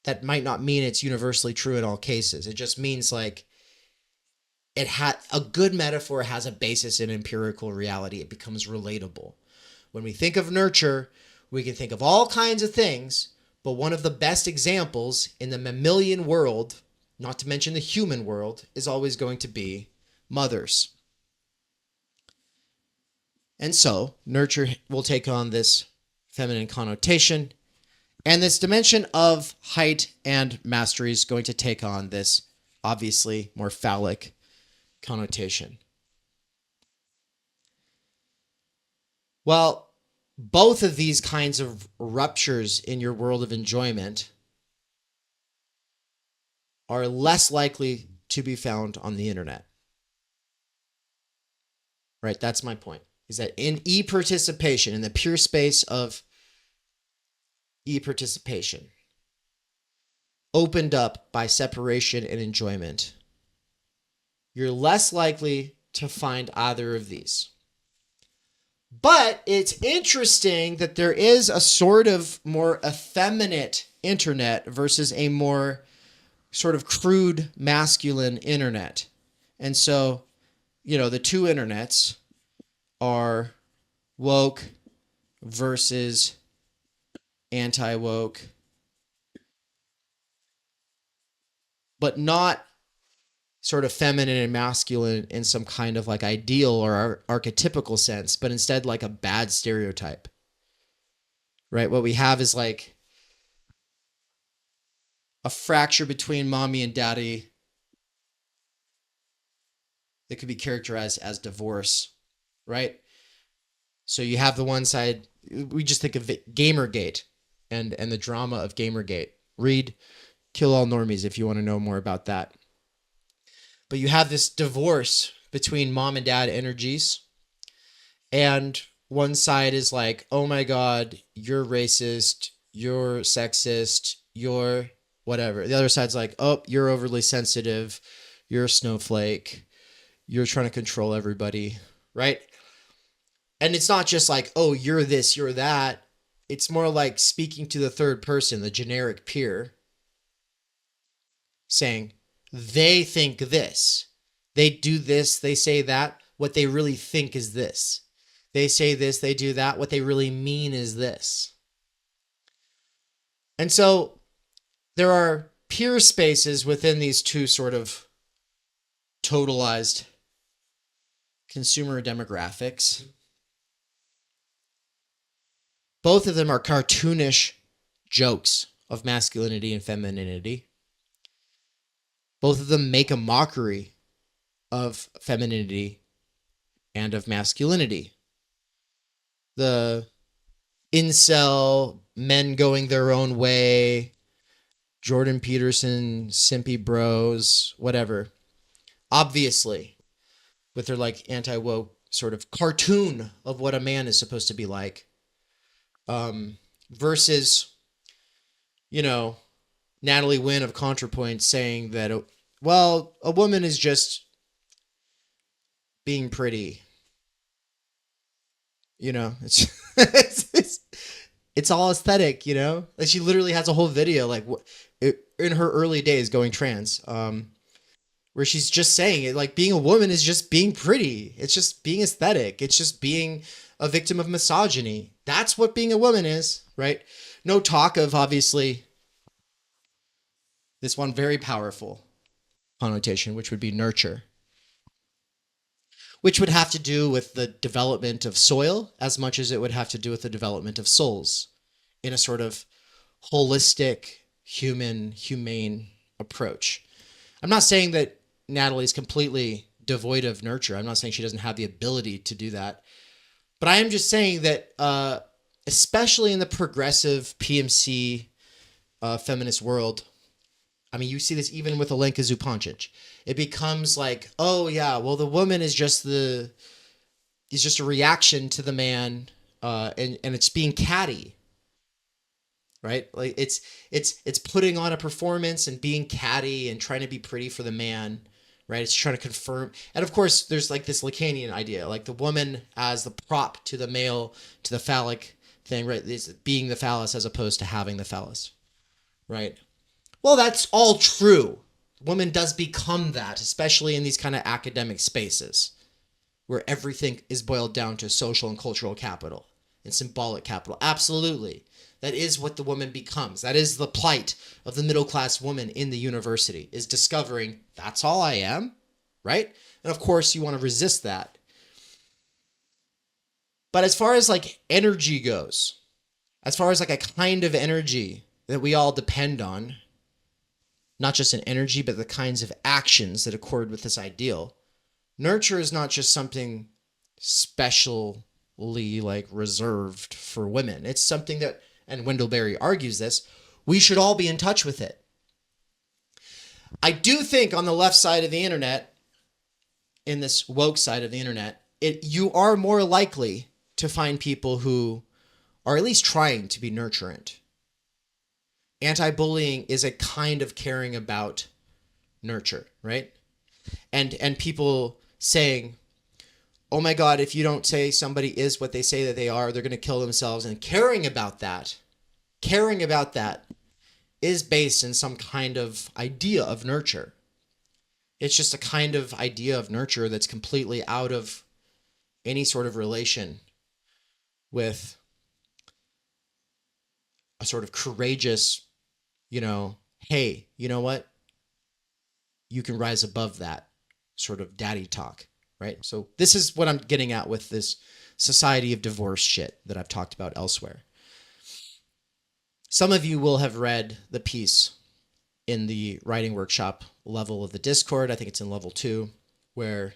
That might not mean it's universally true in all cases. It just means like a good metaphor has a basis in empirical reality. It becomes relatable. When we think of nurture, we can think of all kinds of things, But one of the best examples in the mammalian world, not to mention the human world, is always going to be mothers. And so nurture will take on this feminine connotation, and this dimension of height and mastery is going to take on this obviously more phallic connotation. Well, both of these kinds of ruptures in your world of enjoyment are less likely to be found on the internet. Right? That's my point. Is that in e-participation, in the pure space of e-participation, opened up by separation and enjoyment, you're less likely to find either of these. But it's interesting that there is a sort of more effeminate internet versus a more sort of crude masculine internet. And so, the two internets are woke versus anti-woke, but not sort of feminine and masculine in some kind of like ideal or archetypical sense, but instead like a bad stereotype, right? What we have is like a fracture between mommy and daddy that could be characterized as divorce, right? So you have the one side, we just think of Gamergate and the drama of Gamergate. Read Kill All Normies if you want to know more about that. But you have this divorce between mom and dad energies, and one side is like, oh my God, you're racist, you're sexist, you're whatever. The other side's like, oh, you're overly sensitive, you're a snowflake, you're trying to control everybody, right? And it's not just like, oh, you're this, you're that. It's more like speaking to the third person, the generic peer, saying, they think this, they do this, they say that, what they really think is this. They say this, they do that, what they really mean is this. And so there are peer spaces within these two sort of totalized consumer demographics. Both of them are cartoonish jokes of masculinity and femininity. Both of them make a mockery of femininity and of masculinity. The incel, men going their own way, Jordan Peterson, simpy bros, whatever. Obviously, with their like anti-woke sort of cartoon of what a man is supposed to be like. Versus, Natalie Wynn of ContraPoint saying that, a woman is just being pretty. It's all aesthetic, Like she literally has a whole video, like in her early days going trans, where she's just saying it, like being a woman is just being pretty. It's just being aesthetic. It's just being a victim of misogyny. That's what being a woman is, right? No talk of, obviously, this one very powerful connotation, which would be nurture, which would have to do with the development of soil as much as it would have to do with the development of souls in a sort of holistic, humane approach. I'm not saying that Natalie's completely devoid of nurture. I'm not saying she doesn't have the ability to do that. But I am just saying that, especially in the progressive PMC feminist world, I mean, you see this even with Alenka Zupancic. It becomes like, oh yeah, well the woman is just a reaction to the man, and it's being catty, right? Like it's putting on a performance and being catty and trying to be pretty for the man, right? It's trying to confirm. And of course, there's like this Lacanian idea, like the woman as the prop to the male, to the phallic thing, right? It's being the phallus as opposed to having the phallus, right? Well, that's all true. Woman does become that, especially in these kind of academic spaces where everything is boiled down to social and cultural capital. in symbolic capital. Absolutely. That is what the woman becomes. That is the plight of the middle-class woman in the university, is discovering that's all I am, right? And of course, you want to resist that. But as far as like energy goes, as far as like a kind of energy that we all depend on, not just an energy, but the kinds of actions that accord with this ideal, nurture is not just something specially like reserved for women. It's something that, and Wendell Berry argues this, we should all be in touch with it. I do think on the left side of the internet, in this woke side of the internet, you are more likely to find people who are at least trying to be nurturant. Anti-bullying is a kind of caring about nurture, right? And people saying, oh my God, if you don't say somebody is what they say that they are, they're going to kill themselves. And caring about that is based in some kind of idea of nurture. It's just a kind of idea of nurture that's completely out of any sort of relation with a sort of courageous, hey, you know what? You can rise above that sort of daddy talk, right? So this is what I'm getting at with this society of divorce shit that I've talked about elsewhere. Some of you will have read the piece in the writing workshop level of the Discord. I think it's in level 2, where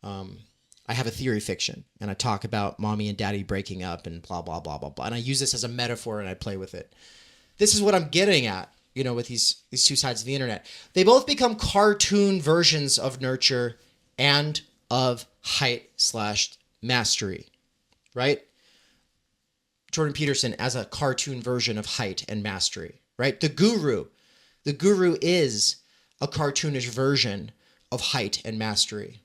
I have a theory fiction and I talk about mommy and daddy breaking up and blah, blah, blah, blah, blah. And I use this as a metaphor and I play with it. This is what I'm getting at, with these two sides of the internet. They both become cartoon versions of nurture and of height/mastery, right? Jordan Peterson as a cartoon version of height and mastery, right? The guru is a cartoonish version of height and mastery.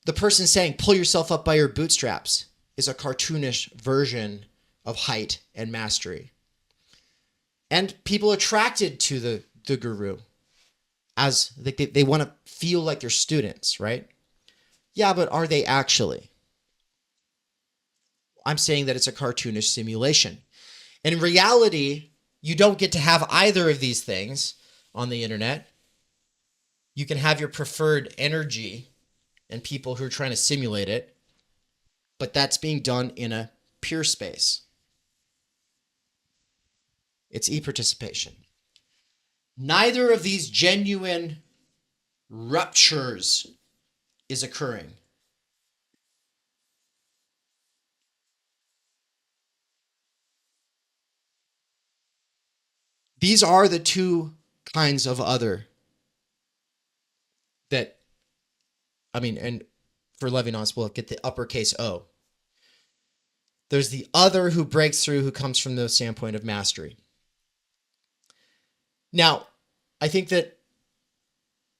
The person saying, pull yourself up by your bootstraps, is a cartoonish version of height and mastery. And people attracted to the guru as they want to feel like they're students, right? Yeah, but are they actually? I'm saying that it's a cartoonish simulation. In reality, you don't get to have either of these things on the internet. You can have your preferred energy and people who are trying to simulate it, but that's being done in a peer space. It's e-participation. Neither of these genuine ruptures is occurring. These are the two kinds of other that, and for Levinas, we'll get the uppercase O. There's the other who breaks through, who comes from the standpoint of mastery. Now, I think that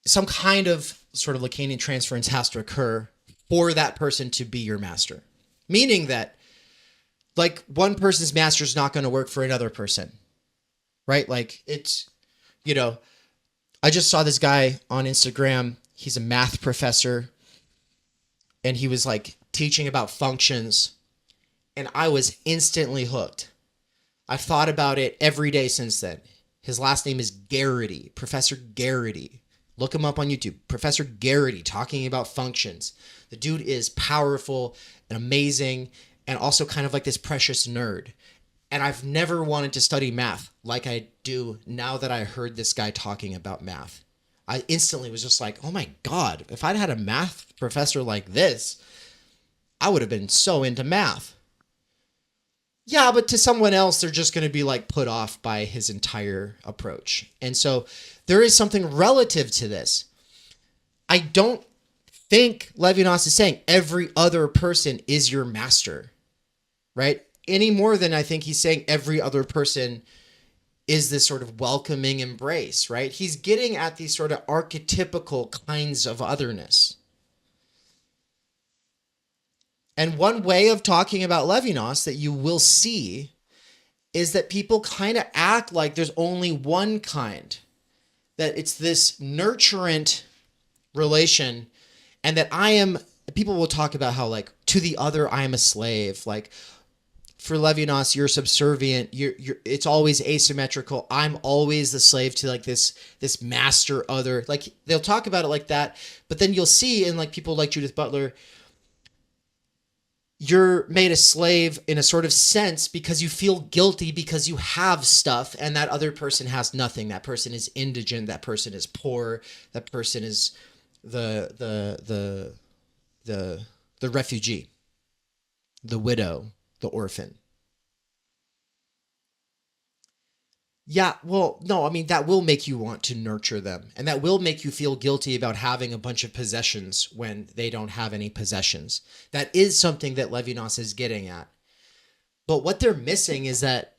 some kind of sort of Lacanian transference has to occur for that person to be your master. Meaning that, like, one person's master is not going to work for another person. Right? Like, it's, I just saw this guy on Instagram. He's a math professor. And he was, like, teaching about functions. And I was instantly hooked. I've thought about it every day since then. His last name is Garrity, Professor Garrity. Look him up on YouTube. Professor Garrity talking about functions. The dude is powerful and amazing and also kind of like this precious nerd. And I've never wanted to study math like I do now that I heard this guy talking about math. I instantly was just like, oh my God, if I'd had a math professor like this, I would have been so into math. Yeah, but to someone else, they're just going to be like put off by his entire approach. And so there is something relative to this. I don't think Levinas is saying every other person is your master, right? Any more than I think he's saying every other person is this sort of welcoming embrace, right? He's getting at these sort of archetypical kinds of otherness. And one way of talking about Levinas that you will see is that people kind of act like there's only one kind, that it's this nurturant relation, and that people will talk about how, like, to the other, I am a slave. Like, for Levinas, you're subservient. It's always asymmetrical. I'm always the slave to like this master other. Like they'll talk about it like that, but then you'll see in like people like Judith Butler, you're made a slave in a sort of sense because you feel guilty because you have stuff and that other person has nothing. That person is indigent. That person is poor. That person is the refugee, the widow, the orphan. Yeah, well, no, I mean, that will make you want to nurture them. And that will make you feel guilty about having a bunch of possessions when they don't have any possessions. That is something that Levinas is getting at. But what they're missing is that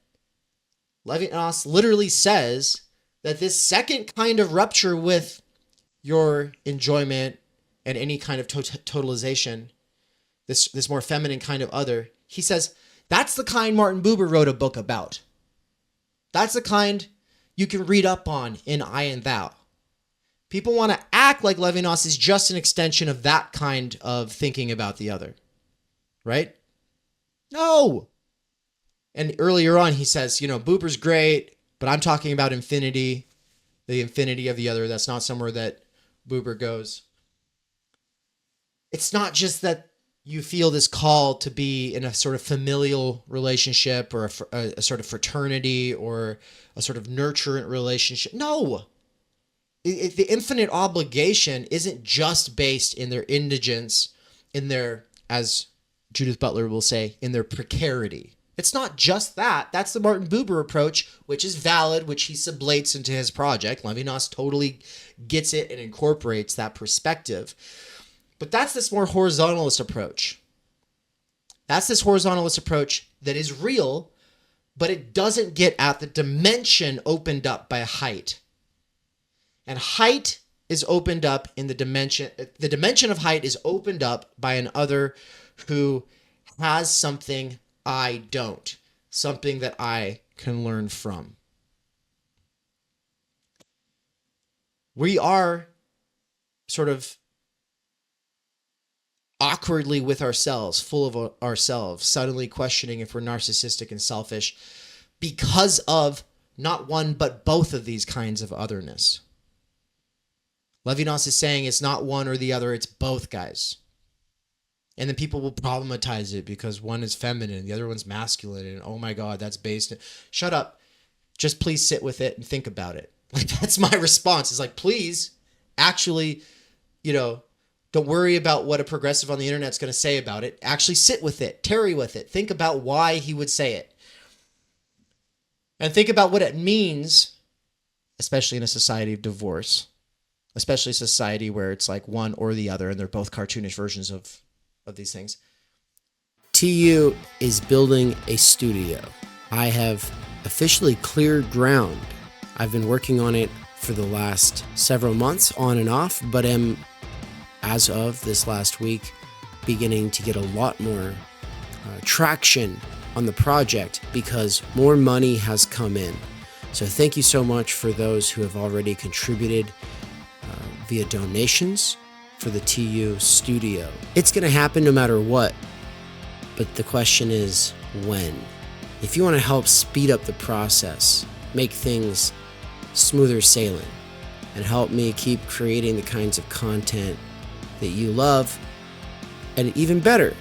Levinas literally says that this second kind of rupture with your enjoyment and any kind of totalization, this more feminine kind of other, he says, that's the kind Martin Buber wrote a book about. That's the kind you can read up on in I and Thou. People want to act like Levinas is just an extension of that kind of thinking about the other. Right? No. And earlier on he says, Buber's great, but I'm talking about infinity, the infinity of the other. That's not somewhere that Buber goes. It's not just that you feel this call to be in a sort of familial relationship or a sort of fraternity or a sort of nurturant relationship. No. The infinite obligation isn't just based in their indigence, in their, as Judith Butler will say, in their precarity. It's not just that. That's the Martin Buber approach, which is valid, which he sublates into his project. Levinas totally gets it and incorporates that perspective. But that's this more horizontalist approach. That's this horizontalist approach that is real, but it doesn't get at the dimension opened up by height. And height is opened up in the dimension of height is opened up by an other who has something I don't, something that I can learn from. We are sort of awkwardly with ourselves, full of ourselves, suddenly questioning if we're narcissistic and selfish because of not one but both of these kinds of otherness. Levinas is saying it's not one or the other, it's both, guys. And then people will problematize it because one is feminine, the other one's masculine, and oh my God, that's based. Shut up. Just please sit with it and think about it. Like, that's my response. It's like, please, actually, don't worry about what a progressive on the internet's going to say about it. Actually sit with it, tarry with it. Think about why he would say it. And think about what it means, especially in a society of divorce, especially a society where it's like one or the other, and they're both cartoonish versions of these things. TU is building a studio. I have officially cleared ground. I've been working on it for the last several months, on and off, but am, as of this last week, beginning to get a lot more traction on the project because more money has come in. So thank you so much for those who have already contributed via donations for the TU studio. It's going to happen no matter what, but the question is when. If you want to help speed up the process, make things smoother sailing, and help me keep creating the kinds of content that you love, and even better,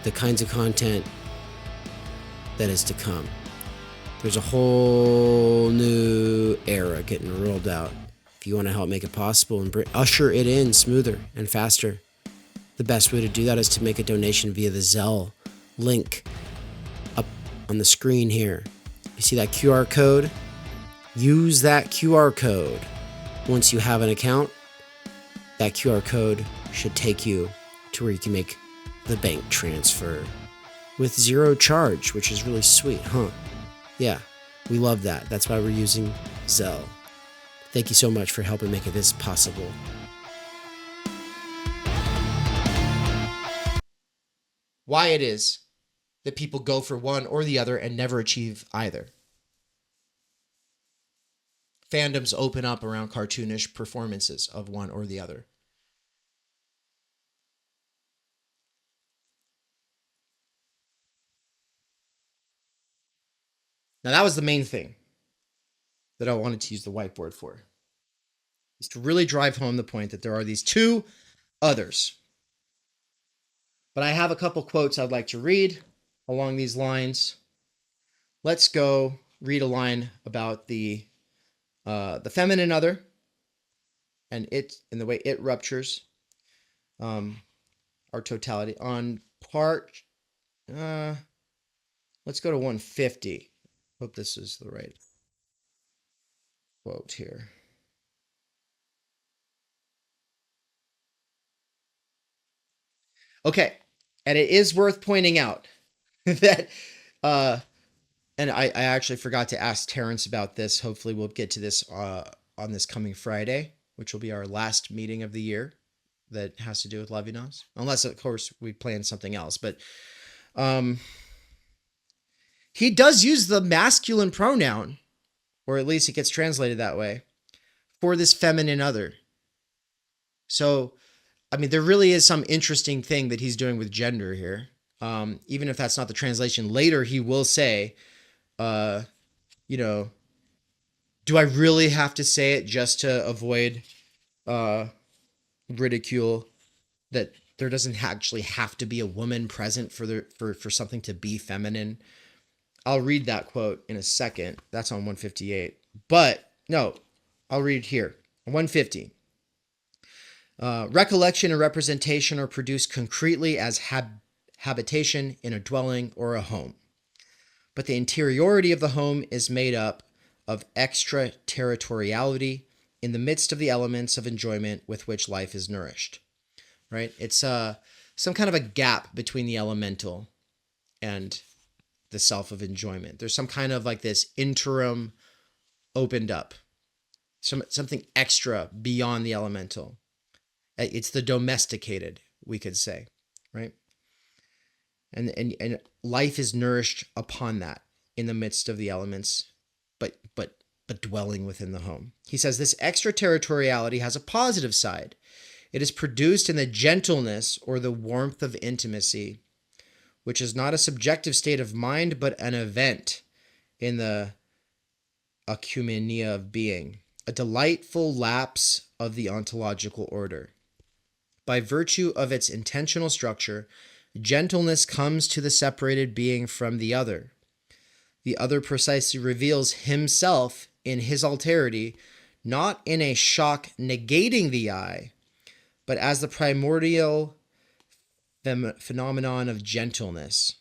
the kinds of content that is to come. There's a whole new era getting rolled out. If you want to help make it possible and usher it in smoother and faster, the best way to do that is to make a donation via the Zelle link up on the screen here. You see that QR code? Use that QR code. Once you have an account, that QR code should take you to where you can make the bank transfer with zero charge, which is really sweet, huh? Yeah, we love that. That's why we're using Zelle. Thank you so much for helping make this possible. Why it is that people go for one or the other and never achieve either. Fandoms open up around cartoonish performances of one or the other. Now, that was the main thing that I wanted to use the whiteboard for, is to really drive home the point that there are these two others. But I have a couple quotes I'd like to read along these lines. Let's go read a line about the feminine other and the way it ruptures our totality. On part, let's go to 150. Hope this is the right quote here. Okay, and it is worth pointing out that, and I actually forgot to ask Terrence about this. Hopefully we'll get to this on this coming Friday, which will be our last meeting of the year that has to do with Levinas, unless of course we plan something else. But he does use the masculine pronoun, or at least it gets translated that way, for this feminine other. So, I mean, there really is some interesting thing that he's doing with gender here. Even if that's not the translation, later he will say, you know, do I really have to say it just to avoid ridicule that there doesn't actually have to be a woman present for something to be feminine? I'll read that quote in a second. That's on 158. But no, I'll read here. 150. Recollection and representation are produced concretely as habitation in a dwelling or a home. But the interiority of the home is made up of extraterritoriality in the midst of the elements of enjoyment with which life is nourished. Right? It's some kind of a gap between the elemental and the self of enjoyment. There's some kind of like this interim opened up, something extra beyond the elemental. It's the domesticated, we could say, right? And life is nourished upon that in the midst of the elements, but dwelling within the home. He says this extraterritoriality has a positive side. It is produced in the gentleness or the warmth of intimacy, which is not a subjective state of mind, but an event in the ecumenia of being, a delightful lapse of the ontological order. By virtue of its intentional structure, gentleness comes to the separated being from the other. The other precisely reveals himself in his alterity, not in a shock negating the I, but as the primordial phenomenon of gentleness.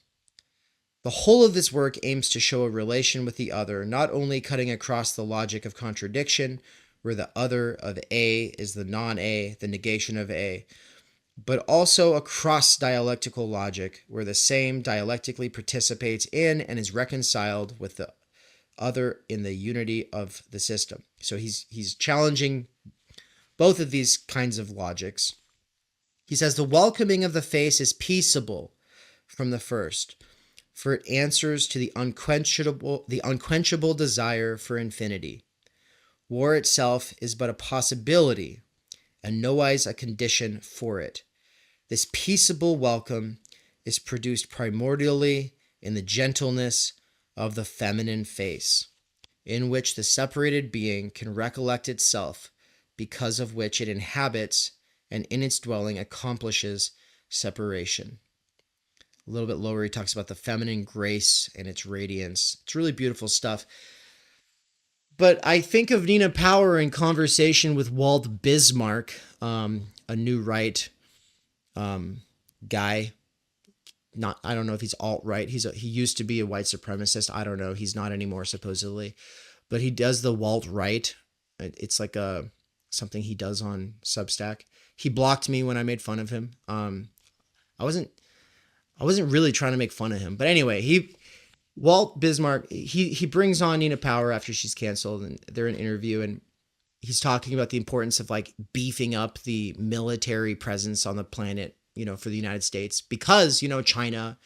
The whole of this work aims to show a relation with the other, not only cutting across the logic of contradiction, where the other of A is the non-A, the negation of A, but also across dialectical logic, where the same dialectically participates in and is reconciled with the other in the unity of the system. So he's challenging both of these kinds of logics. He says the welcoming of the face is peaceable from the first, for it answers to the unquenchable desire for infinity. War itself is but a possibility, and nowise a condition for it. This peaceable welcome is produced primordially in the gentleness of the feminine face, in which the separated being can recollect itself, because of which it inhabits and in its dwelling accomplishes separation. A little bit lower, he talks about the feminine grace and its radiance. It's really beautiful stuff. But I think of Nina Power in conversation with Walt Bismarck, a new right guy. I don't know if he's alt-right. He used to be a white supremacist. I don't know. He's not anymore, supposedly. But he does the Walt-right. It's like something he does on Substack. He blocked me when I made fun of him. I wasn't really trying to make fun of him. But anyway, Walt Bismarck, he brings on Nina Power after she's canceled, and they're in an interview, and he's talking about the importance of like beefing up the military presence on the planet, for the United States, because, China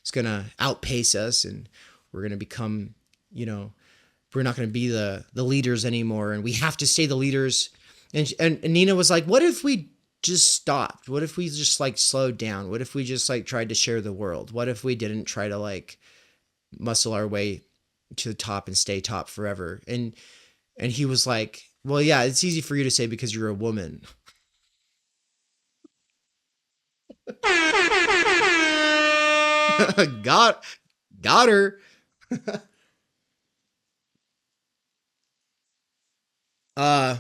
is going to outpace us, and we're going to become, we're not going to be the leaders anymore, and we have to stay the leaders. And Nina was like, what if we just stopped? What if we just like slowed down? What if we just like tried to share the world? What if we didn't try to like muscle our way, to the top and stay top forever. And he was like, well, yeah, it's easy for you to say because you're a woman. got her. uh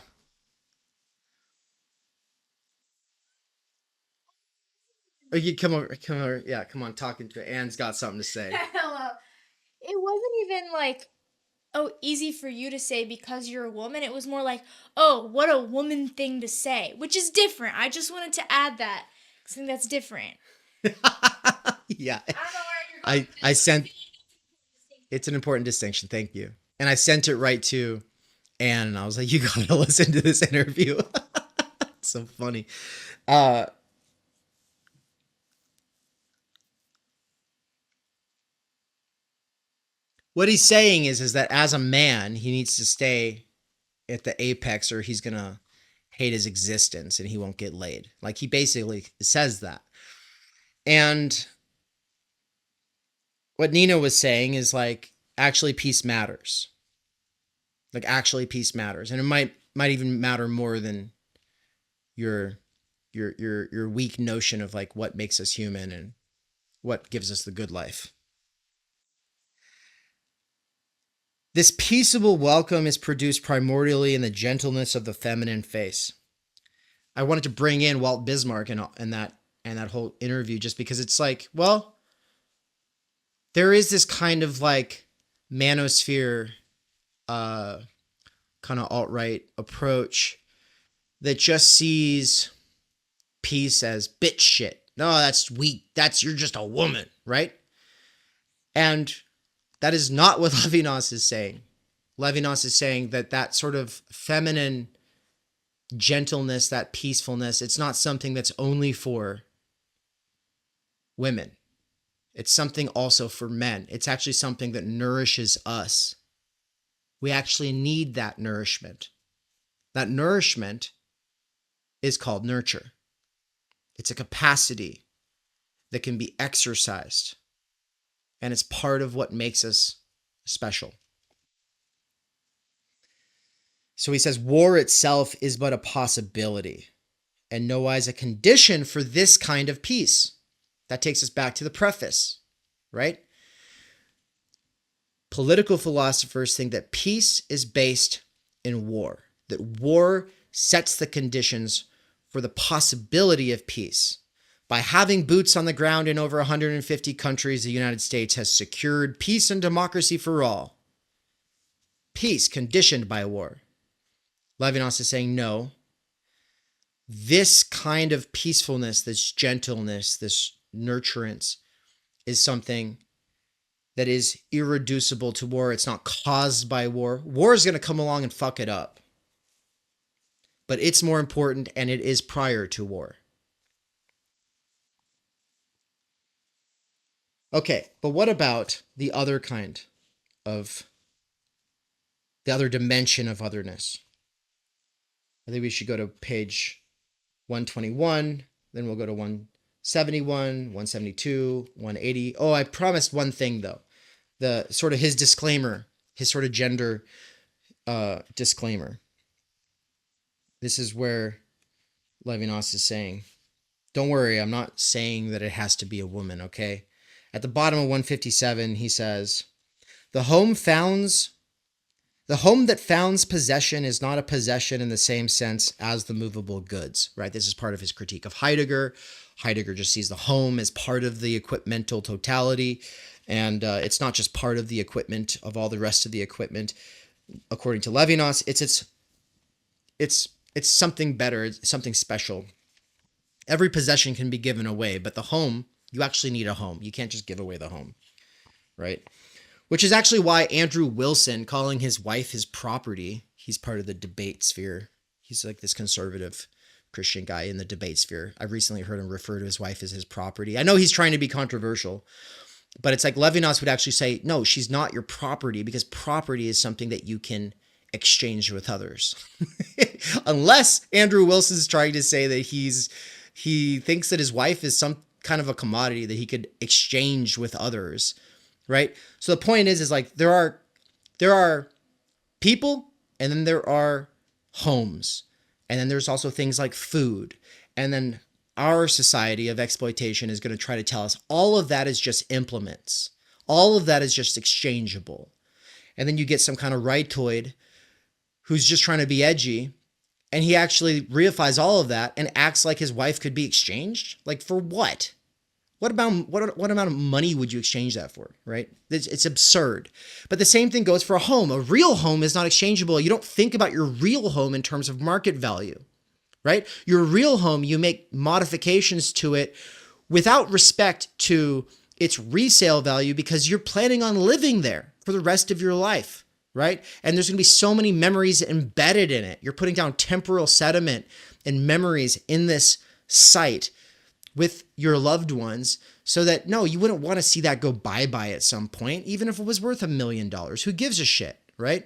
you come over, yeah, come on, talking to it. Anne's got something to say. Hello. It wasn't even like, oh, easy for you to say because you're a woman. It was more like, oh, what a woman thing to say, which is different. I just wanted to add that. I think that's different. Yeah. I don't know where you're going. I sent, it's an important distinction, thank you. And I sent it right to Anne, and I was like, you gotta listen to this interview. So funny. What he's saying is that as a man, he needs to stay at the apex or he's gonna hate his existence and he won't get laid. Like, he basically says that. And what Nina was saying is like, actually peace matters. Like, actually peace matters. And it might even matter more than your weak notion of like what makes us human and what gives us the good life. This peaceable welcome is produced primordially in the gentleness of the feminine face. I wanted to bring in Walt Bismarck and that whole interview just because it's like, well, there is this kind of like manosphere, kind of alt-right approach that just sees peace as bitch shit. No, that's weak. You're just a woman, right? And that is not what Levinas is saying. Levinas is saying that sort of feminine gentleness, that peacefulness, it's not something that's only for women. It's something also for men. It's actually something that nourishes us. We actually need that nourishment. That nourishment is called nurture. It's a capacity that can be exercised. And it's part of what makes us special. So he says, war itself is but a possibility, and nowise a condition for this kind of peace. That takes us back to the preface, right? Political philosophers think that peace is based in war, that war sets the conditions for the possibility of peace. By having boots on the ground in over 150 countries, the United States has secured peace and democracy for all. Peace conditioned by war. Levinas is saying, no, this kind of peacefulness, this gentleness, this nurturance is something that is irreducible to war. It's not caused by war. War is going to come along and fuck it up. But it's more important, and it is prior to war. Okay, but what about the other dimension of otherness? I think we should go to page 121, then we'll go to 171, 172, 180. Oh, I promised one thing though. The sort of his disclaimer, his sort of gender disclaimer. This is where Levinas is saying, don't worry, I'm not saying that it has to be a woman, okay? At the bottom of 157, he says, the home that founds possession is not a possession in the same sense as the movable goods, right? This is part of his critique of Heidegger. Heidegger just sees the home as part of the equipmental totality, and it's not just part of the equipment of all the rest of the equipment. According to Levinas, it's something better, it's something special. Every possession can be given away, but the home, you actually need a home. You can't just give away the home, right? Which is actually why Andrew Wilson, calling his wife his property, he's part of the debate sphere. He's like this conservative Christian guy in the debate sphere. I've recently heard him refer to his wife as his property. I know he's trying to be controversial, but it's like Levinas would actually say, no, she's not your property, because property is something that you can exchange with others. Unless Andrew Wilson's trying to say that he thinks that his wife is some kind of a commodity that he could exchange with others, right? So the point is like there are there are people, and then there are homes, and then there's also things like food, and then our society of exploitation is going to try to tell us all of that is just implements. All of that is just exchangeable. And then you get some kind of rightoid who's just trying to be edgy, and he actually reifies all of that and acts like his wife could be exchanged. Like, for what? What amount of money would you exchange that for, right? It's absurd. But the same thing goes for a home. A real home is not exchangeable. You don't think about your real home in terms of market value, right? Your real home, you make modifications to it without respect to its resale value because you're planning on living there for the rest of your life, right? And there's going to be so many memories embedded in it. You're putting down temporal sediment and memories in this site with your loved ones so that, no, you wouldn't want to see that go bye-bye at some point, even if it was worth $1 million. Who gives a shit, right?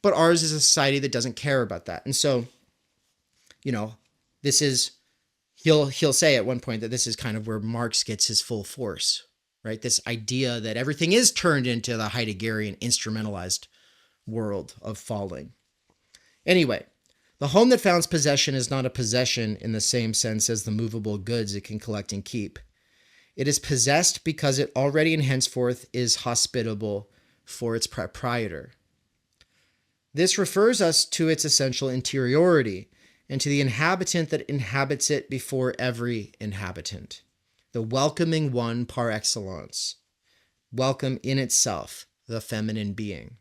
But ours is a society that doesn't care about that. And so, this is, he'll say at one point that this is kind of where Marx gets his full force, right? This idea that everything is turned into the Heideggerian instrumentalized world of falling. Anyway, the home that founds possession is not a possession in the same sense as the movable goods it can collect and keep. It is possessed because it already and henceforth is hospitable for its proprietor. This refers us to its essential interiority and to the inhabitant that inhabits it before every inhabitant, the welcoming one par excellence, welcome in itself, the feminine being.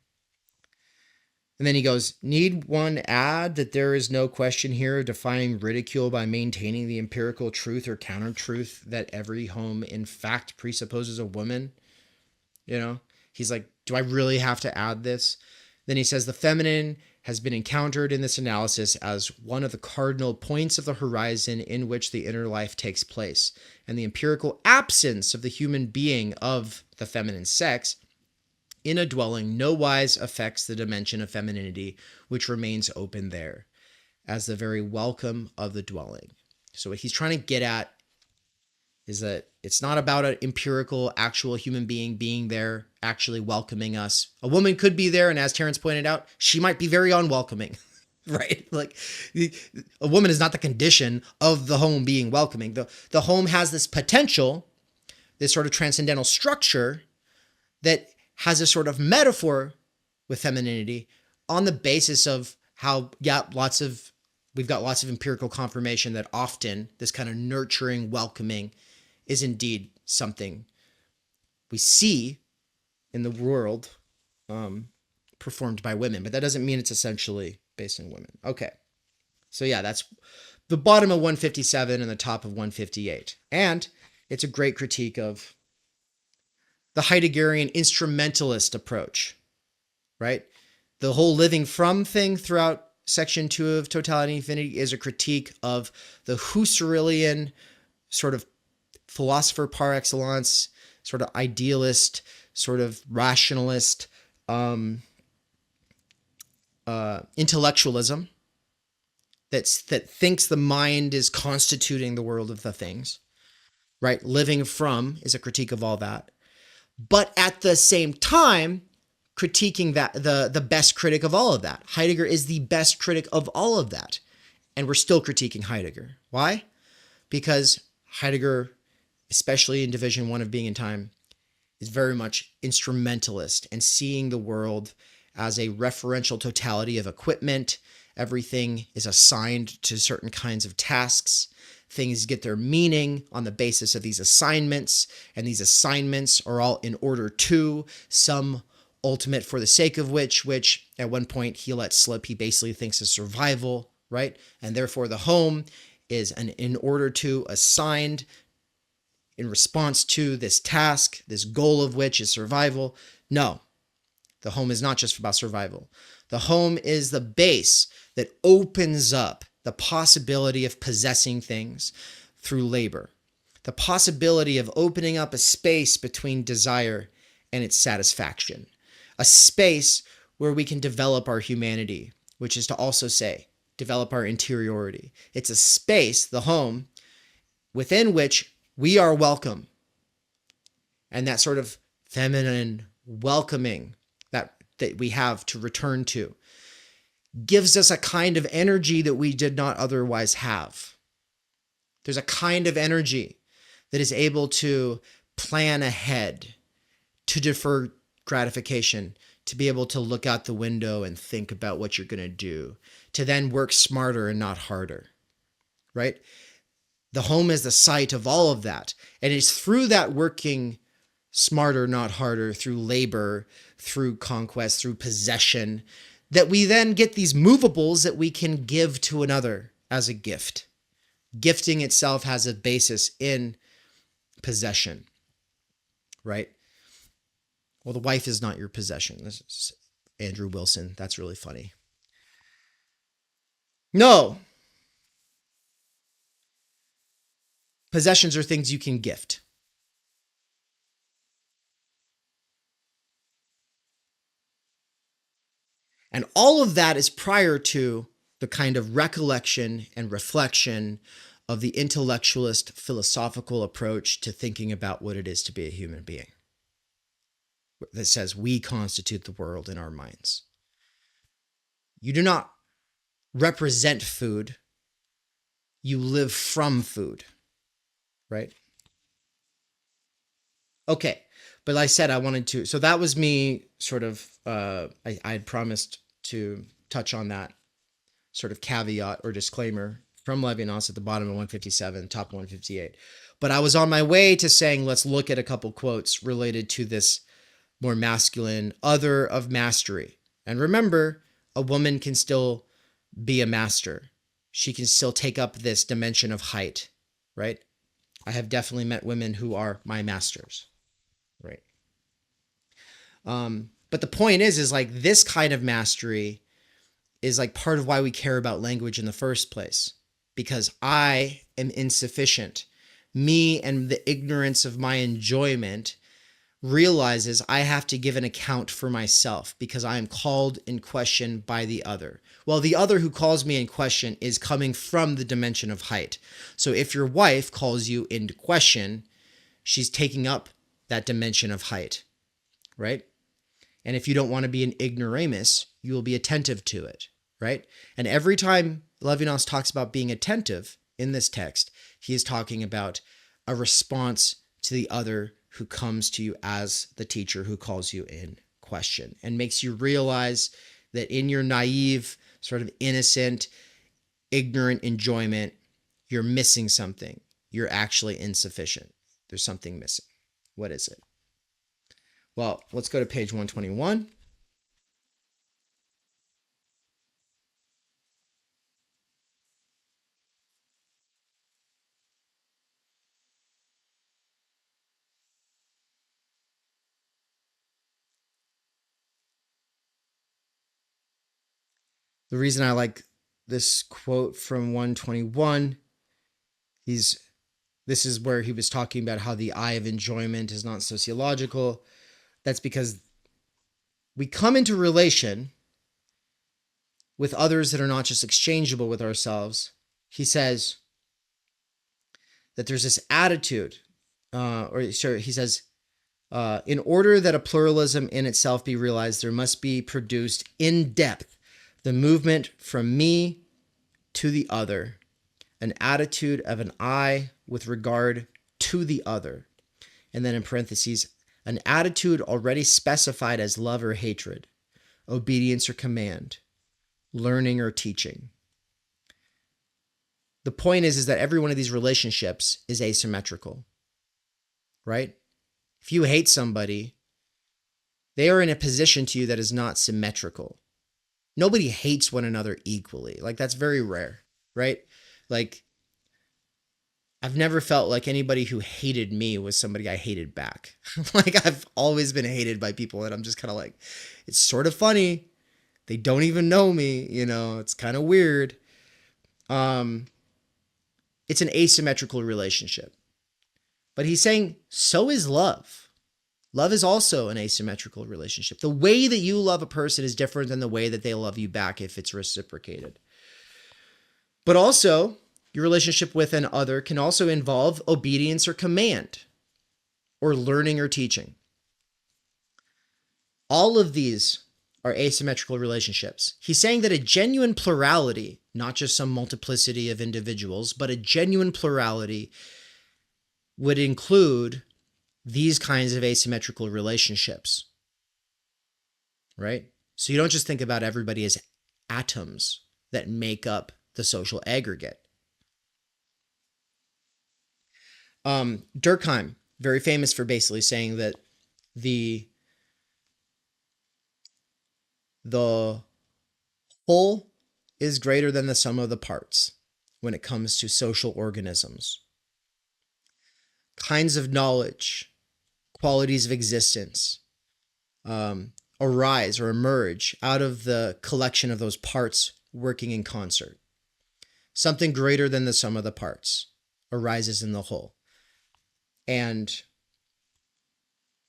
And then he goes, need one add that there is no question here of defying ridicule by maintaining the empirical truth or counter-truth that every home in fact presupposes a woman? He's like, do I really have to add this? Then he says, the feminine has been encountered in this analysis as one of the cardinal points of the horizon in which the inner life takes place, and the empirical absence of the human being of the feminine sex in a dwelling nowise affects the dimension of femininity, which remains open there, as the very welcome of the dwelling. So what he's trying to get at is that it's not about an empirical, actual human being there, actually welcoming us. A woman could be there, and as Terence pointed out, she might be very unwelcoming, right? Like, a woman is not the condition of the home being welcoming. The home has this potential, this sort of transcendental structure that has a sort of metaphor with femininity on the basis of how, we've got lots of empirical confirmation that often this kind of nurturing, welcoming is indeed something we see in the world performed by women, but that doesn't mean it's essentially based on women. Okay. So yeah, that's the bottom of 157 and the top of 158. And it's a great critique of the Heideggerian instrumentalist approach, right? The whole living from thing throughout section 2 of Totality and Infinity is a critique of the Husserlian sort of philosopher par excellence, sort of idealist, sort of rationalist, intellectualism that thinks the mind is constituting the world of the things, right? Living from is a critique of all that. But at the same time, critiquing that the best critic of all of that. Heidegger is the best critic of all of that. And we're still critiquing Heidegger. Why? Because Heidegger, especially in Division 1 of Being and Time, is very much instrumentalist and seeing the world as a referential totality of equipment. Everything is assigned to certain kinds of tasks. Things get their meaning on the basis of these assignments, and these assignments are all in order to some ultimate for the sake of which at one point he lets slip, he basically thinks is survival, right? And therefore the home is an in order to assigned in response to this task, this goal of which is survival. No, the home is not just about survival. The home is the base that opens up the possibility of possessing things through labor, the possibility of opening up a space between desire and its satisfaction, a space where we can develop our humanity, which is to also say, develop our interiority. It's a space, the home, within which we are welcome. And that sort of feminine welcoming, that that we have to return to, gives us a kind of energy that we did not otherwise have. There's a kind of energy that is able to plan ahead, to defer gratification, to be able to look out the window and think about what you're going to do, to then work smarter and not harder, right? The home is the site of all of that. And it's through that working smarter, not harder, through labor, through conquest, through possession, that we then get these movables that we can give to another as a gift. Gifting itself has a basis in possession, right? Well, the wife is not your possession. This is Andrew Wilson. That's really funny. No. Possessions are things you can gift. And all of that is prior to the kind of recollection and reflection of the intellectualist philosophical approach to thinking about what it is to be a human being, that says we constitute the world in our minds. You do not represent food. You live from food, right? Okay. But like I said, I wanted to, so that was me sort of, I had promised to touch on that sort of caveat or disclaimer from Levinas at the bottom of 157, top 158. But I was on my way to saying, let's look at a couple quotes related to this more masculine other of mastery. And remember, a woman can still be a master. She can still take up this dimension of height, right? I have definitely met women who are my masters, right? But the point is like this kind of mastery is like part of why we care about language in the first place, because I am insufficient. Me and the ignorance of my enjoyment realizes I have to give an account for myself because I am called in question by the other. Well, the other who calls me in question is coming from the dimension of height. So if your wife calls you into question, she's taking up that dimension of height, right? And if you don't want to be an ignoramus, you will be attentive to it, right? And every time Levinas talks about being attentive in this text, he is talking about a response to the other who comes to you as the teacher who calls you in question and makes you realize that in your naive, sort of innocent, ignorant enjoyment, you're missing something. You're actually insufficient. There's something missing. What is it? Well, let's go to page 121. The reason I like this quote from 121, this is where he was talking about how the eye of enjoyment is not sociological. That's because we come into relation with others that are not just exchangeable with ourselves. He says that there's this attitude, he says, in order that a pluralism in itself be realized, there must be produced in depth the movement from me to the other, an attitude of an I with regard to the other. And then in parentheses, an attitude already specified as love or hatred, obedience or command, learning or teaching. The point is that every one of these relationships is asymmetrical, right? If you hate somebody, they are in a position to you that is not symmetrical. Nobody hates one another equally. Like, that's very rare, right? Like, I've never felt like anybody who hated me was somebody I hated back. Like, I've always been hated by people, and I'm just kind of like, it's sort of funny. They don't even know me, you know, it's kind of weird. It's an asymmetrical relationship. But he's saying, so is love. Love is also an asymmetrical relationship. The way that you love a person is different than the way that they love you back if it's reciprocated. But also, your relationship with an other can also involve obedience or command, or learning or teaching. All of these are asymmetrical relationships. He's saying that a genuine plurality, not just some multiplicity of individuals, but a genuine plurality would include these kinds of asymmetrical relationships, right? So you don't just think about everybody as atoms that make up the social aggregate. Durkheim, very famous for basically saying that the whole is greater than the sum of the parts when it comes to social organisms. Kinds of knowledge, qualities of existence, arise or emerge out of the collection of those parts working in concert. Something greater than the sum of the parts arises in the whole. And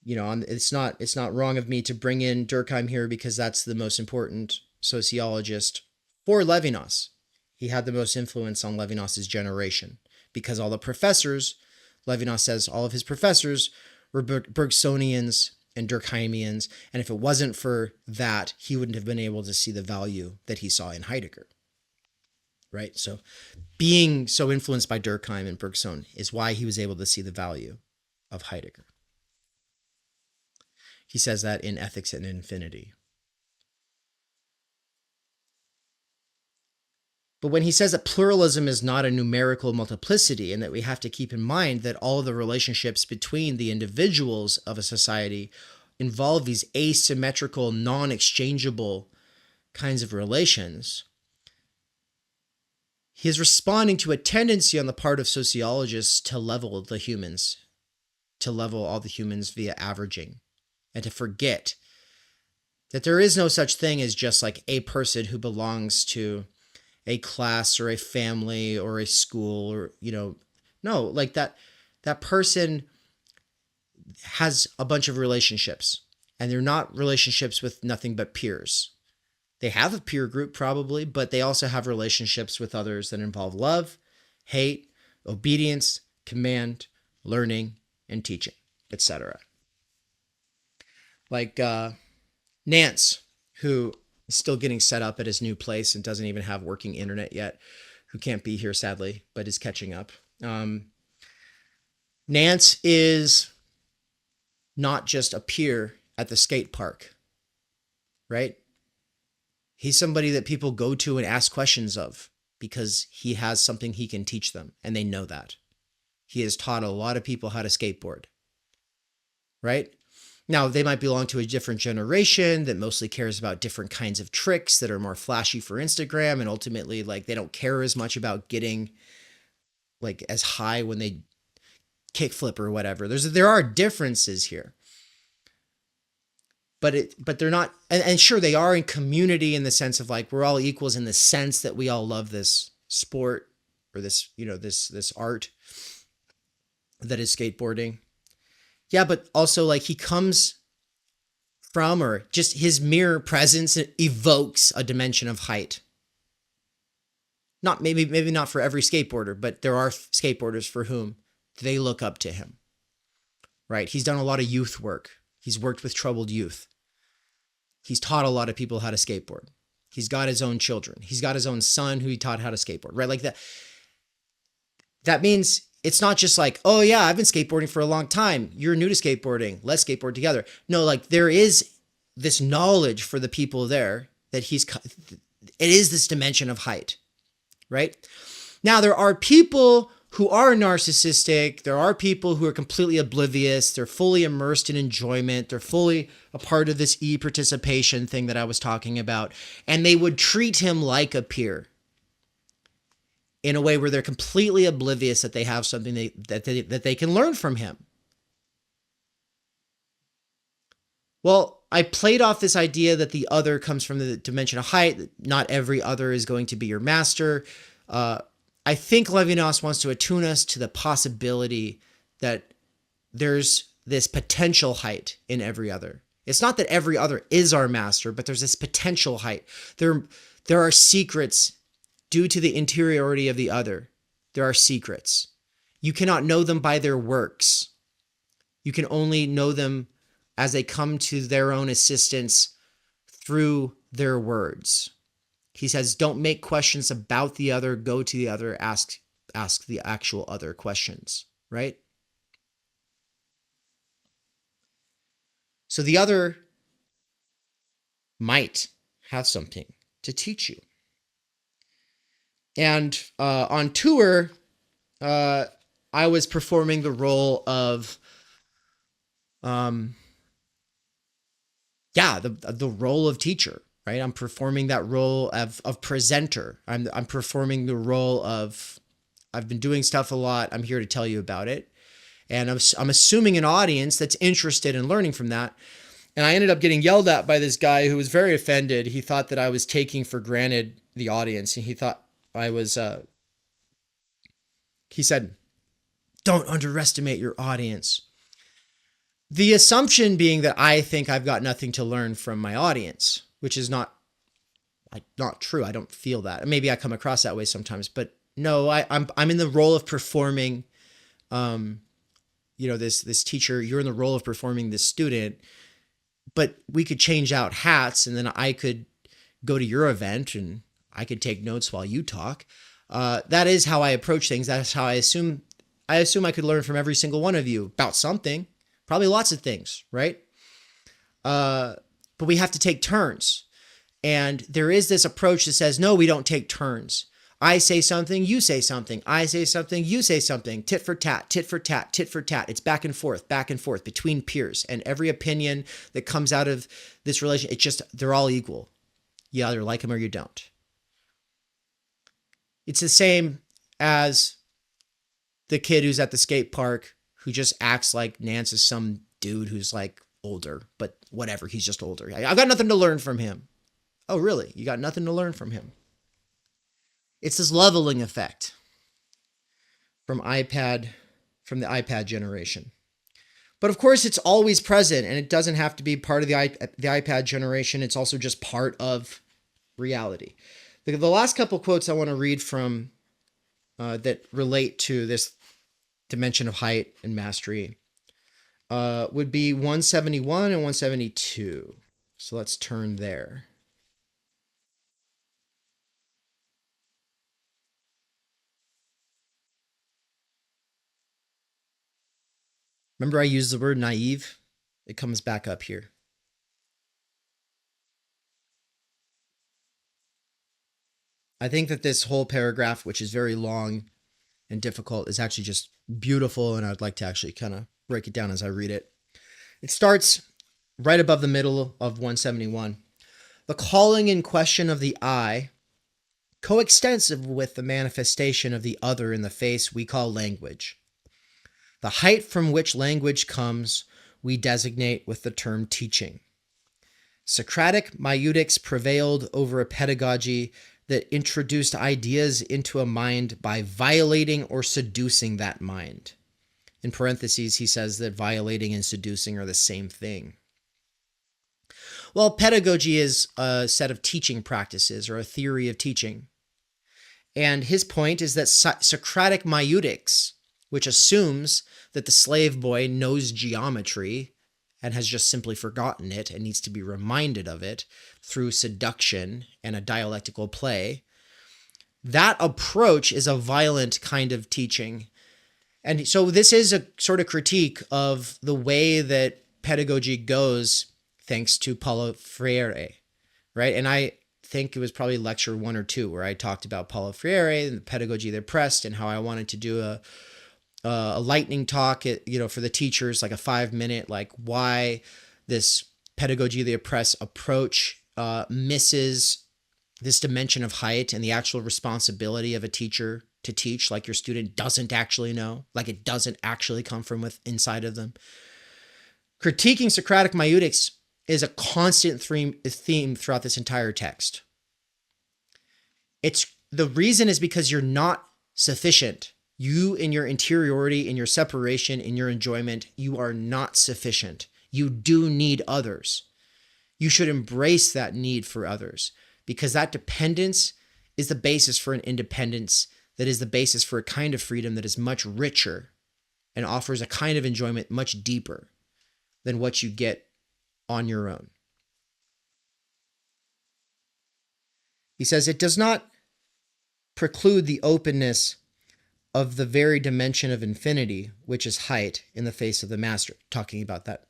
it's not wrong of me to bring in Durkheim here because that's the most important sociologist for Levinas. He had the most influence on Levinas's generation because all the professors, Levinas says all of his professors were Bergsonians and Durkheimians. And if it wasn't for that, he wouldn't have been able to see the value that he saw in Heidegger. Right? So being so influenced by Durkheim and Bergson is why he was able to see the value of Heidegger. He says that in Ethics and Infinity. But when he says that pluralism is not a numerical multiplicity and that we have to keep in mind that all of the relationships between the individuals of a society involve these asymmetrical, non-exchangeable kinds of relations, he is responding to a tendency on the part of sociologists to level the humans, to level all the humans via averaging, and to forget that there is no such thing as just like a person who belongs to a class or a family or a school or, no, like that person has a bunch of relationships and they're not relationships with nothing but peers. They have a peer group probably, but they also have relationships with others that involve love, hate, obedience, command, learning, and teaching, etc. Like Nance, who is still getting set up at his new place and doesn't even have working internet yet, who can't be here sadly, but is catching up. Nance is not just a peer at the skate park, right? He's somebody that people go to and ask questions of because he has something he can teach them, and they know that. He has taught a lot of people how to skateboard, right? Now, they might belong to a different generation that mostly cares about different kinds of tricks that are more flashy for Instagram, and ultimately, like, they don't care as much about getting, like, as high when they kickflip or whatever. There are differences here. But they're not, and sure, they are in community in the sense of like, we're all equals in the sense that we all love this sport or this, this art that is skateboarding. Yeah, but also like he comes from, or just his mere presence evokes a dimension of height. Not maybe not for every skateboarder, but there are skateboarders for whom they look up to him, right? He's done a lot of youth work. He's worked with troubled youth. He's taught a lot of people how to skateboard. He's got his own children. He's got his own son who he taught how to skateboard, right? Like that. That means it's not just like, oh yeah, I've been skateboarding for a long time. You're new to skateboarding. Let's skateboard together. No, like there is this knowledge for the people there that it is this dimension of height, right? Now there are people who are narcissistic. There are people who are completely oblivious. They're fully immersed in enjoyment. They're fully a part of this e-participation thing that I was talking about. And they would treat him like a peer in a way where they're completely oblivious that they have something that they can learn from him. Well, I played off this idea that the other comes from the dimension of height. That not every other is going to be your master. I think Levinas wants to attune us to the possibility that there's this potential height in every other. It's not that every other is our master, but there's this potential height. There are secrets due to the interiority of the other. There are secrets. You cannot know them by their works. You can only know them as they come to their own assistance through their words. He says, don't make questions about the other, go to the other, ask the actual other questions, right? So the other might have something to teach you. And on tour, I was performing the role of, the role of teacher, right? I'm performing that role of presenter. I'm performing the role of, I've been doing stuff a lot. I'm here to tell you about it. And I'm assuming an audience that's interested in learning from that. And I ended up getting yelled at by this guy who was very offended. He thought that I was taking for granted the audience. And he thought I was, he said, don't underestimate your audience. The assumption being that I think I've got nothing to learn from my audience, which is not true. I don't feel that. Maybe I come across that way sometimes, but no, I'm in the role of performing, this teacher. You're in the role of performing this student, but we could change out hats, and then I could go to your event and I could take notes while you talk. That is how I approach things. That's how I assume I could learn from every single one of you about something, probably lots of things, right? But we have to take turns. And there is this approach that says, no, we don't take turns. I say something, you say something. I say something, you say something. Tit for tat, tit for tat, tit for tat. It's back and forth between peers. And every opinion that comes out of this relation, they're all equal. You either like them or you don't. It's the same as the kid who's at the skate park who just acts like Nance is some dude who's like older, but whatever, he's just older. I've got nothing to learn from him. Oh, really? You got nothing to learn from him? It's this leveling effect from the iPad generation. But of course, it's always present, and it doesn't have to be part of the iPad generation. It's also just part of reality. The last couple quotes I want to read from that relate to this dimension of height and mastery would be 171 and 172. So let's turn there. Remember I used the word naive? It comes back up here. I think that this whole paragraph, which is very long and difficult, is actually just beautiful, and I'd like to actually kind of break it down as I read it. It starts right above the middle of 171. The calling in question of the I, coextensive with the manifestation of the other in the face, we call language. The height from which language comes, we designate with the term teaching. Socratic maieutic prevailed over a pedagogy that introduced ideas into a mind by violating or seducing that mind. In parentheses, he says that violating and seducing are the same thing. Well, pedagogy is a set of teaching practices or a theory of teaching. And his point is that Socratic maieutic, which assumes that the slave boy knows geometry and has just simply forgotten it and needs to be reminded of it through seduction and a dialectical play, that approach is a violent kind of teaching. And so this is a sort of critique of the way that pedagogy goes thanks to Paulo Freire, right? And I think it was probably lecture 1 or 2 where I talked about Paulo Freire and the pedagogy of the oppressed and how I wanted to do a lightning talk, for the teachers, like a 5-minute, like why this pedagogy of the oppressed approach misses this dimension of height and the actual responsibility of a teacher to teach, like your student doesn't actually know, like it doesn't actually come from inside of them. Critiquing Socratic maieutic is a constant theme throughout this entire text. The reason is because you're not sufficient. You, in your interiority, in your separation, in your enjoyment, you are not sufficient. You do need others. You should embrace that need for others because that dependence is the basis for an independence that is the basis for a kind of freedom that is much richer and offers a kind of enjoyment much deeper than what you get on your own. He says it does not preclude the openness of the very dimension of infinity, which is height, in the face of the master, talking about that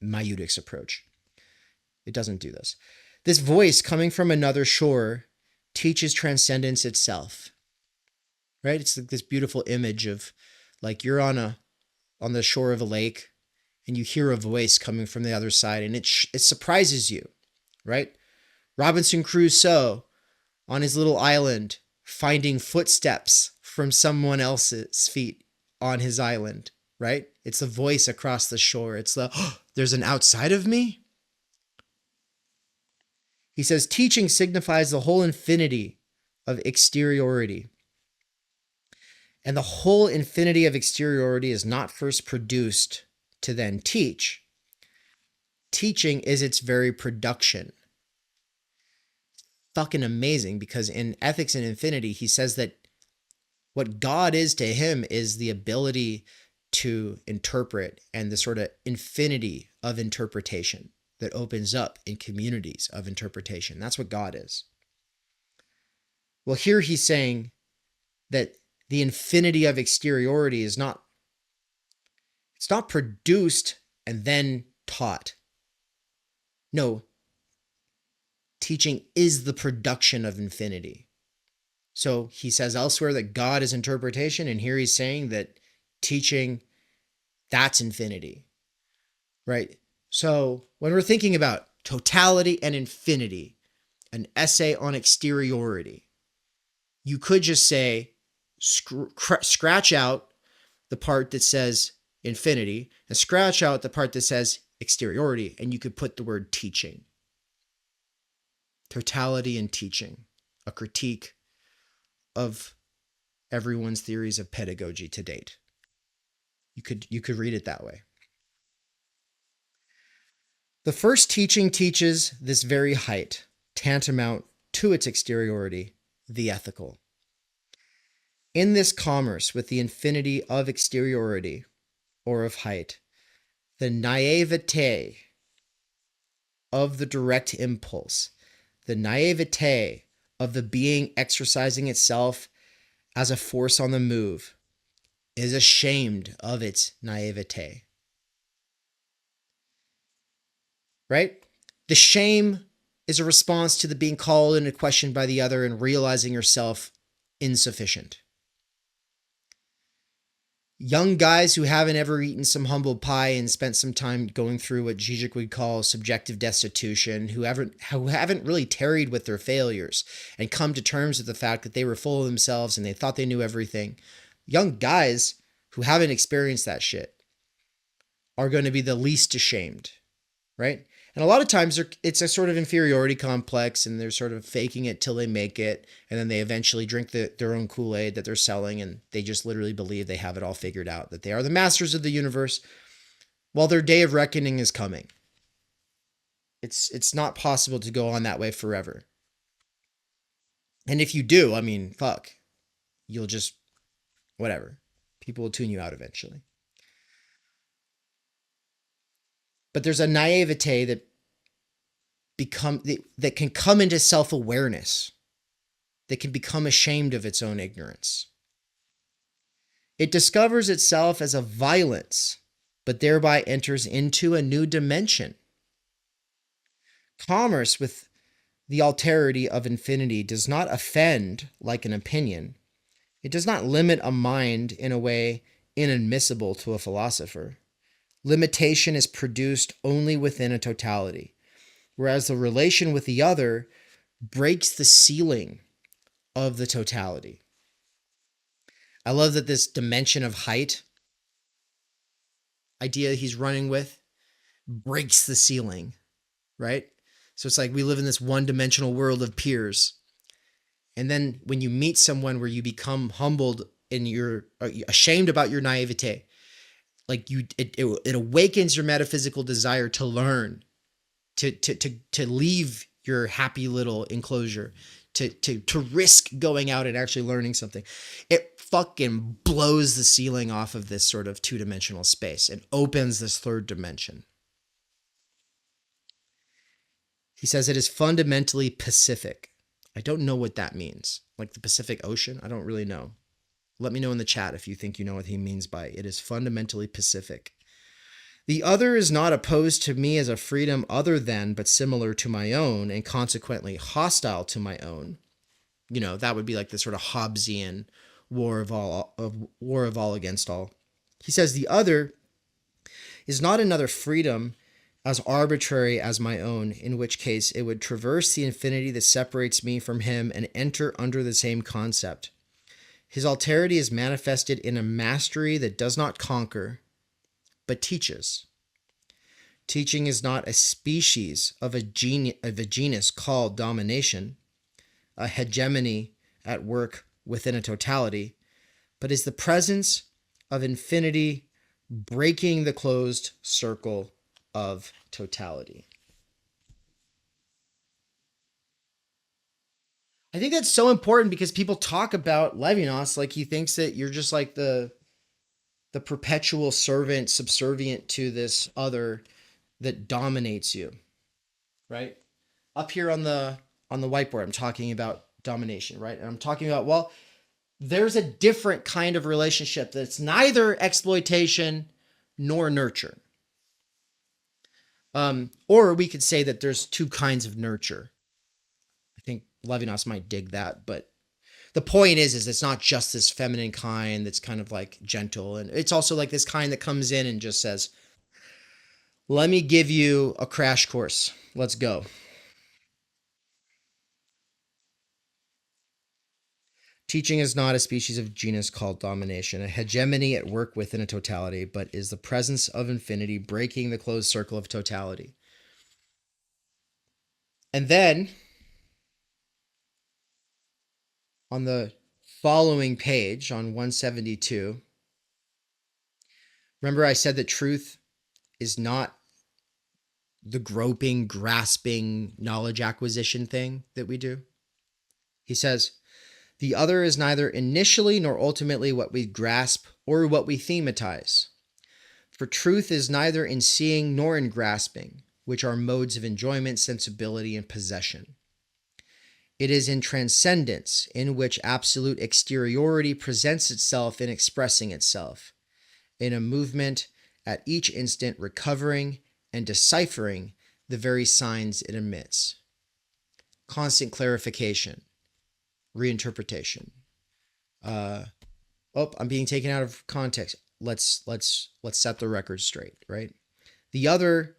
Mayudics approach. It doesn't do this. This voice coming from another shore teaches transcendence itself, right? It's like this beautiful image of like you're on the shore of a lake and you hear a voice coming from the other side and it surprises you, right? Robinson Crusoe on his little island finding footsteps from someone else's feet on his island, right? It's the voice across the shore. It's there's an outside of me. He says, teaching signifies the whole infinity of exteriority. And the whole infinity of exteriority is not first produced to then teach. Teaching is its very production. Fucking amazing, because in Ethics and Infinity, he says that what God is to him is the ability to interpret and the sort of infinity of interpretation that opens up in communities of interpretation. That's what God is. Well, here he's saying that the infinity of exteriority is not, it's not produced and then taught. No, teaching is the production of infinity. So he says elsewhere that God is interpretation, and here he's saying that teaching, that's infinity, right? So when we're thinking about totality and infinity, an essay on exteriority, you could just say, scratch out the part that says infinity and scratch out the part that says exteriority, and you could put the word teaching. Totality and teaching, a critique of everyone's theories of pedagogy to date. You could read it that way. The first teaching teaches this very height, tantamount to its exteriority, the ethical. In this commerce with the infinity of exteriority, or of height, the naivete of the direct impulse, the naivete of the being exercising itself as a force on the move, is ashamed of its naivete. Right? The shame is a response to the being called into question by the other and realizing yourself insufficient. Young guys who haven't ever eaten some humble pie and spent some time going through what Žižek would call subjective destitution, who haven't really tarried with their failures and come to terms with the fact that they were full of themselves and they thought they knew everything. Young guys who haven't experienced that shit are going to be the least ashamed, right? And a lot of times it's a sort of inferiority complex and they're sort of faking it till they make it. And then they eventually drink their own Kool-Aid that they're selling. And they just literally believe they have it all figured out, that they are the masters of the universe while their day of reckoning is coming. It's not possible to go on that way forever. And if you do, I mean, fuck, you'll just, whatever. People will tune you out eventually. But there's a naivete that can come into self-awareness, that can become ashamed of its own ignorance. It discovers itself as a violence, but thereby enters into a new dimension. Commerce with the alterity of infinity does not offend like an opinion. It does not limit a mind in a way inadmissible to a philosopher. Limitation is produced only within a totality, whereas the relation with the other breaks the ceiling of the totality. I love that this dimension of height idea he's running with breaks the ceiling, right? So it's like we live in this one-dimensional world of peers. And then when you meet someone where you become humbled and you're ashamed about your naivete, like it awakens your metaphysical desire to learn, to leave your happy little enclosure, to risk going out and actually learning something. It fucking blows the ceiling off of this sort of two-dimensional space and opens this third dimension. He says it is fundamentally pacific. I don't know what that means. Like the Pacific Ocean? I don't really know. Let me know in the chat if you think you know what he means by it is fundamentally Pacific. The other is not opposed to me as a freedom other than, but similar to my own, and consequently hostile to my own. You know, that would be like the sort of Hobbesian war of all against all. He says the other is not another freedom as arbitrary as my own, in which case it would traverse the infinity that separates me from him and enter under the same concept. His alterity is manifested in a mastery that does not conquer, but teaches. Teaching is not a species of a genus called domination, a hegemony at work within a totality, but is the presence of infinity breaking the closed circle of totality. I think that's so important because people talk about Levinas like he thinks that you're just like the perpetual servant subservient to this other that dominates you, right? Up here on the whiteboard, I'm talking about domination, right? And I'm talking about, well, there's a different kind of relationship that's neither exploitation nor nurture. Or we could say that there's two kinds of nurture. I think Levinas might dig that, but the point is it's not just this feminine kind that's kind of like gentle. And it's also like this kind that comes in and just says, let me give you a crash course. Let's go. Teaching is not a species of genus called domination, a hegemony at work within a totality, but is the presence of infinity breaking the closed circle of totality. And then, on the following page, on 172, remember I said that truth is not the groping, grasping knowledge acquisition thing that we do? He says, the other is neither initially nor ultimately what we grasp or what we thematize. For truth is neither in seeing nor in grasping, which are modes of enjoyment, sensibility, and possession. It is in transcendence, in which absolute exteriority presents itself in expressing itself, in a movement at each instant recovering and deciphering the very signs it emits. Constant clarification, reinterpretation. I'm being taken out of context. Let's set the record straight, right? The other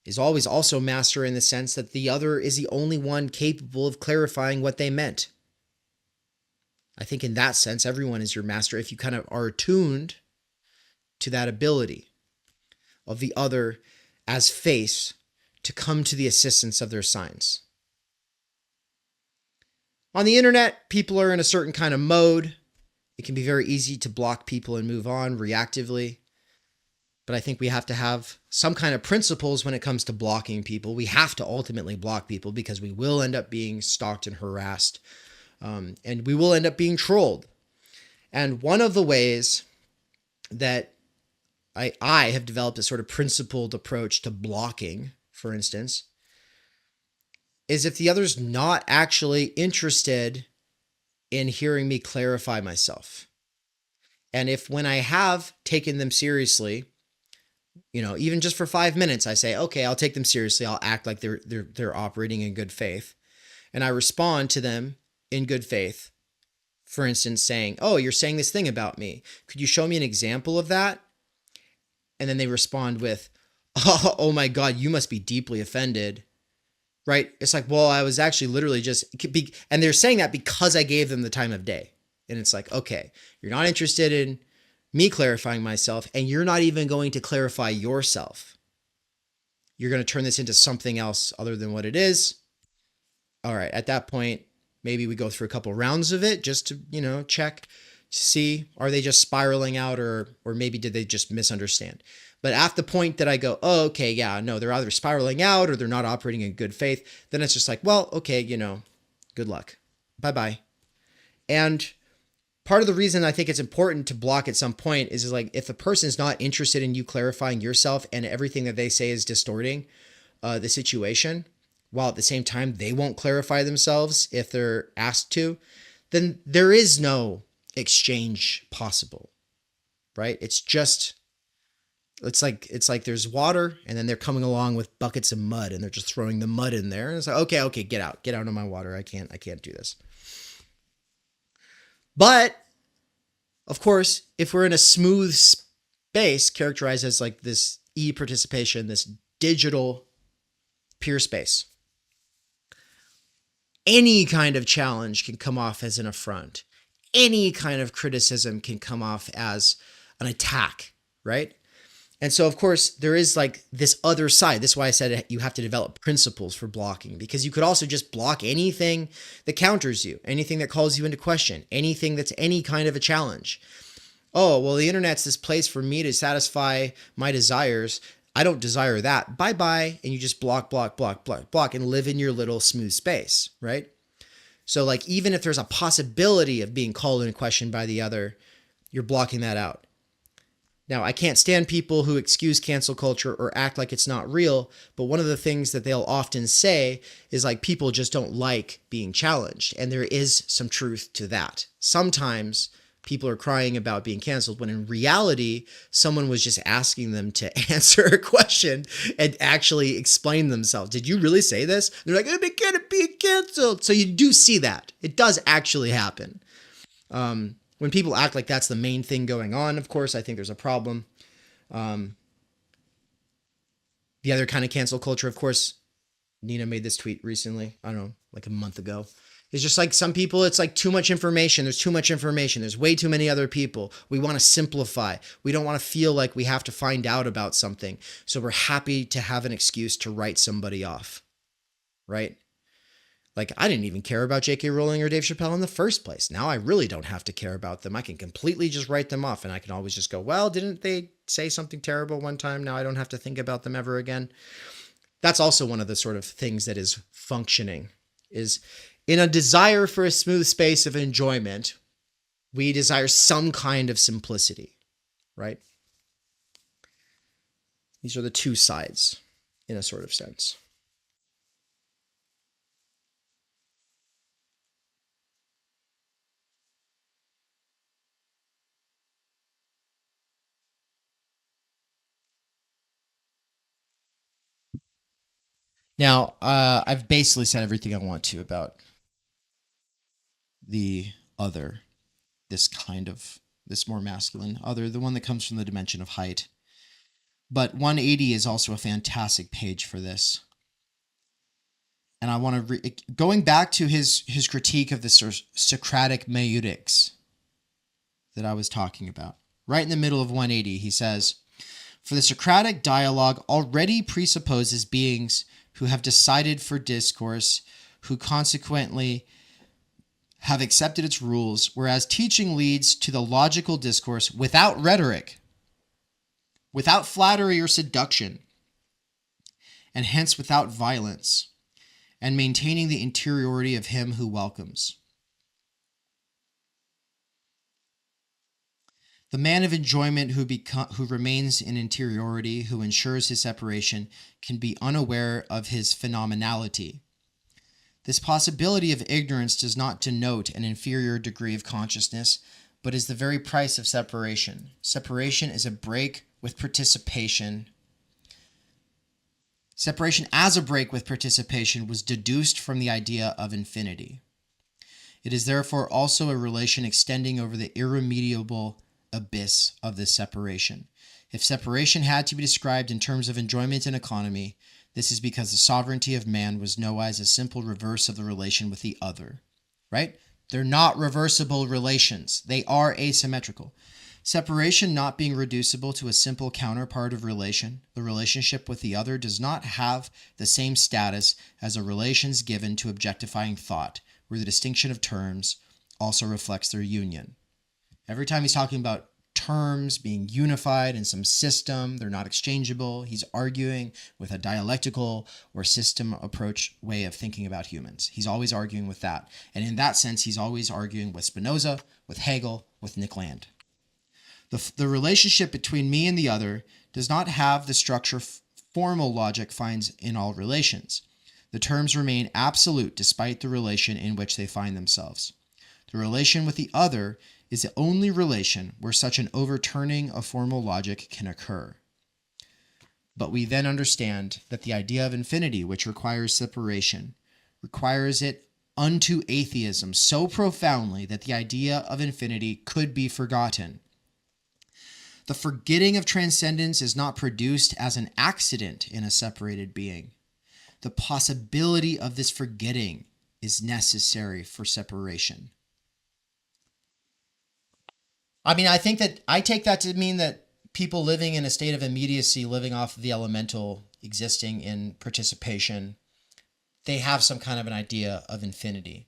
is always also master in the sense that the other is the only one capable of clarifying what they meant. I think in that sense, everyone is your master if you kind of are attuned to that ability of the other as face to come to the assistance of their signs. On the internet, people are in a certain kind of mode. It can be very easy to block people and move on reactively. But I think we have to have some kind of principles when it comes to blocking people. We have to ultimately block people because we will end up being stalked and harassed. And we will end up being trolled. And one of the ways that I have developed a sort of principled approach to blocking, for instance, is if the other's not actually interested in hearing me clarify myself. And if when I have taken them seriously, even just for 5 minutes, I say, okay, I'll take them seriously. I'll act like they're operating in good faith. And I respond to them in good faith. For instance, saying, oh, you're saying this thing about me. Could you show me an example of that? And then they respond with, oh my God, you must be deeply offended. Right? It's like, well, I was actually literally and they're saying that because I gave them the time of day. And it's like, okay, you're not interested in me clarifying myself, and you're not even going to clarify yourself. You're going to turn this into something else other than what it is. All right. At that point, maybe we go through a couple rounds of it just to, check, see, are they just spiraling out or maybe did they just misunderstand? But at the point that I go, oh, okay, yeah, no, they're either spiraling out or they're not operating in good faith, then it's just like, well, okay, good luck. Bye-bye. And part of the reason I think it's important to block at some point is like, if the person's not interested in you clarifying yourself and everything that they say is distorting the situation, while at the same time they won't clarify themselves if they're asked to, then there is no exchange possible, right? It's like there's water and then they're coming along with buckets of mud and they're just throwing the mud in there. And it's like, okay, get out of my water. I can't do this. But of course, if we're in a smooth space characterized as like this e-participation, this digital peer space, any kind of challenge can come off as an affront. Any kind of criticism can come off as an attack, right? And so, of course, there is like this other side. This is why I said you have to develop principles for blocking, because you could also just block anything that counters you, anything that calls you into question, anything that's any kind of a challenge. Oh, well, the internet's this place for me to satisfy my desires. I don't desire that. Bye-bye. And you just block, and live in your little smooth space, right? So like, even if there's a possibility of being called into question by the other, you're blocking that out. Now, I can't stand people who excuse cancel culture or act like it's not real, but one of the things that they'll often say is like, people just don't like being challenged. And there is some truth to that. Sometimes people are crying about being canceled when in reality, someone was just asking them to answer a question and actually explain themselves. Did you really say this? They're like, I'm gonna be canceled. So you do see that. It does actually happen. When people act like that's the main thing going on, of course, I think there's a problem. The other kind of cancel culture, of course, Nina made this tweet recently, I don't know, like a month ago. It's just like some people, it's like too much information. There's too much information. There's way too many other people. We want to simplify. We don't want to feel like we have to find out about something. So we're happy to have an excuse to write somebody off, right? Like, I didn't even care about J.K. Rowling or Dave Chappelle in the first place. Now I really don't have to care about them. I can completely just write them off, and I can always just go, well, didn't they say something terrible one time? Now I don't have to think about them ever again. That's also one of the sort of things that is functioning, is in a desire for a smooth space of enjoyment, we desire some kind of simplicity, right? These are the two sides in a sort of sense. Now, I've basically said everything I want to about the other, this more masculine other, the one that comes from the dimension of height. But 180 is also a fantastic page for this. And I want to, going back to his critique of the sort of Socratic meutics that I was talking about. Right in the middle of 180, he says, for the Socratic dialogue already presupposes beings who have decided for discourse, who consequently have accepted its rules, whereas teaching leads to the logical discourse without rhetoric, without flattery or seduction, and hence without violence, and maintaining the interiority of him who welcomes. The man of enjoyment who remains in interiority, who ensures his separation, can be unaware of his phenomenality. This possibility of ignorance does not denote an inferior degree of consciousness, but is the very price of separation. Separation is a break with participation. Separation as a break with participation was deduced from the idea of infinity. It is therefore also a relation extending over the irremediable abyss of this separation. If separation had to be described in terms of enjoyment and economy, this is because the sovereignty of man was nowise a simple reverse of the relation with the other, right? They're not reversible relations. They are asymmetrical. Separation not being reducible to a simple counterpart of relation, the relationship with the other does not have the same status as the relations given to objectifying thought, where the distinction of terms also reflects their union. Every time he's talking about terms being unified in some system, they're not exchangeable, he's arguing with a dialectical or system approach way of thinking about humans. He's always arguing with that. And in that sense, he's always arguing with Spinoza, with Hegel, with Nick Land. The relationship between me and the other does not have the structure formal logic finds in all relations. The terms remain absolute despite the relation in which they find themselves. The relation with the other is the only relation where such an overturning of formal logic can occur. But we then understand that the idea of infinity, which requires separation, requires it unto atheism so profoundly that the idea of infinity could be forgotten. The forgetting of transcendence is not produced as an accident in a separated being. The possibility of this forgetting is necessary for separation. I mean, I take that to mean that people living in a state of immediacy, living off of the elemental, existing in participation, they have some kind of an idea of infinity.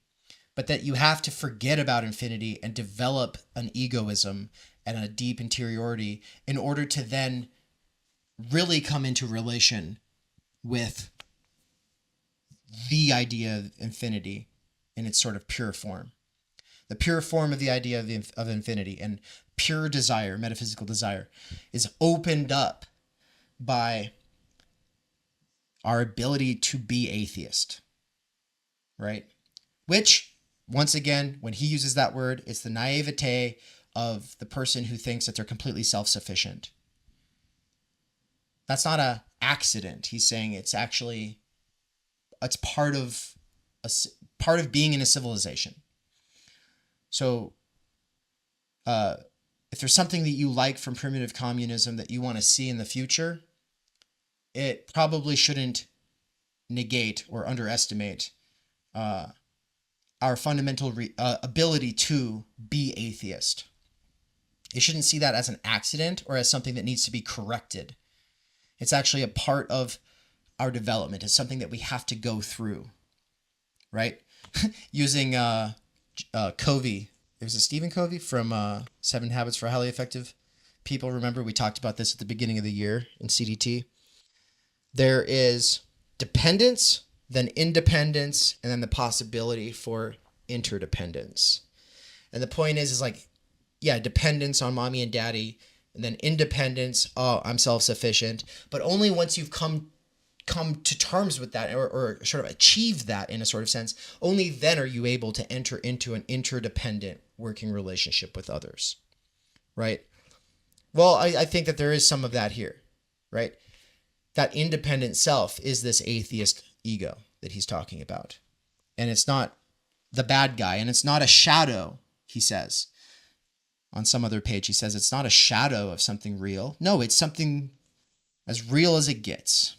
But that you have to forget about infinity and develop an egoism and a deep interiority in order to then really come into relation with the idea of infinity in its sort of pure form. The pure form of the idea of infinity and pure desire, metaphysical desire, is opened up by our ability to be atheist, right? Which, once again, when he uses that word, it's the naivete of the person who thinks that they're completely self-sufficient. That's not an accident. He's saying it's part of being in a civilization. So if there's something that you like from primitive communism that you want to see in the future, it probably shouldn't negate or underestimate our fundamental ability to be atheist. You shouldn't see that as an accident or as something that needs to be corrected. It's actually a part of our development. It's something that we have to go through, right? Using Covey. It was Stephen Covey from 7 Habits for Highly Effective People. Remember, we talked about this at the beginning of the year in CDT. There is dependence, then independence, and then the possibility for interdependence. And the point is like, yeah, dependence on mommy and daddy, and then independence, oh, I'm self-sufficient. But only once you've come to terms with that or sort of achieve that in a sort of sense, only then are you able to enter into an interdependent working relationship with others, right? Well, I think that there is some of that here, right? That independent self is this atheist ego that he's talking about. And it's not the bad guy, and it's not a shadow, he says. On some other page, he says it's not a shadow of something real. No, it's something as real as it gets.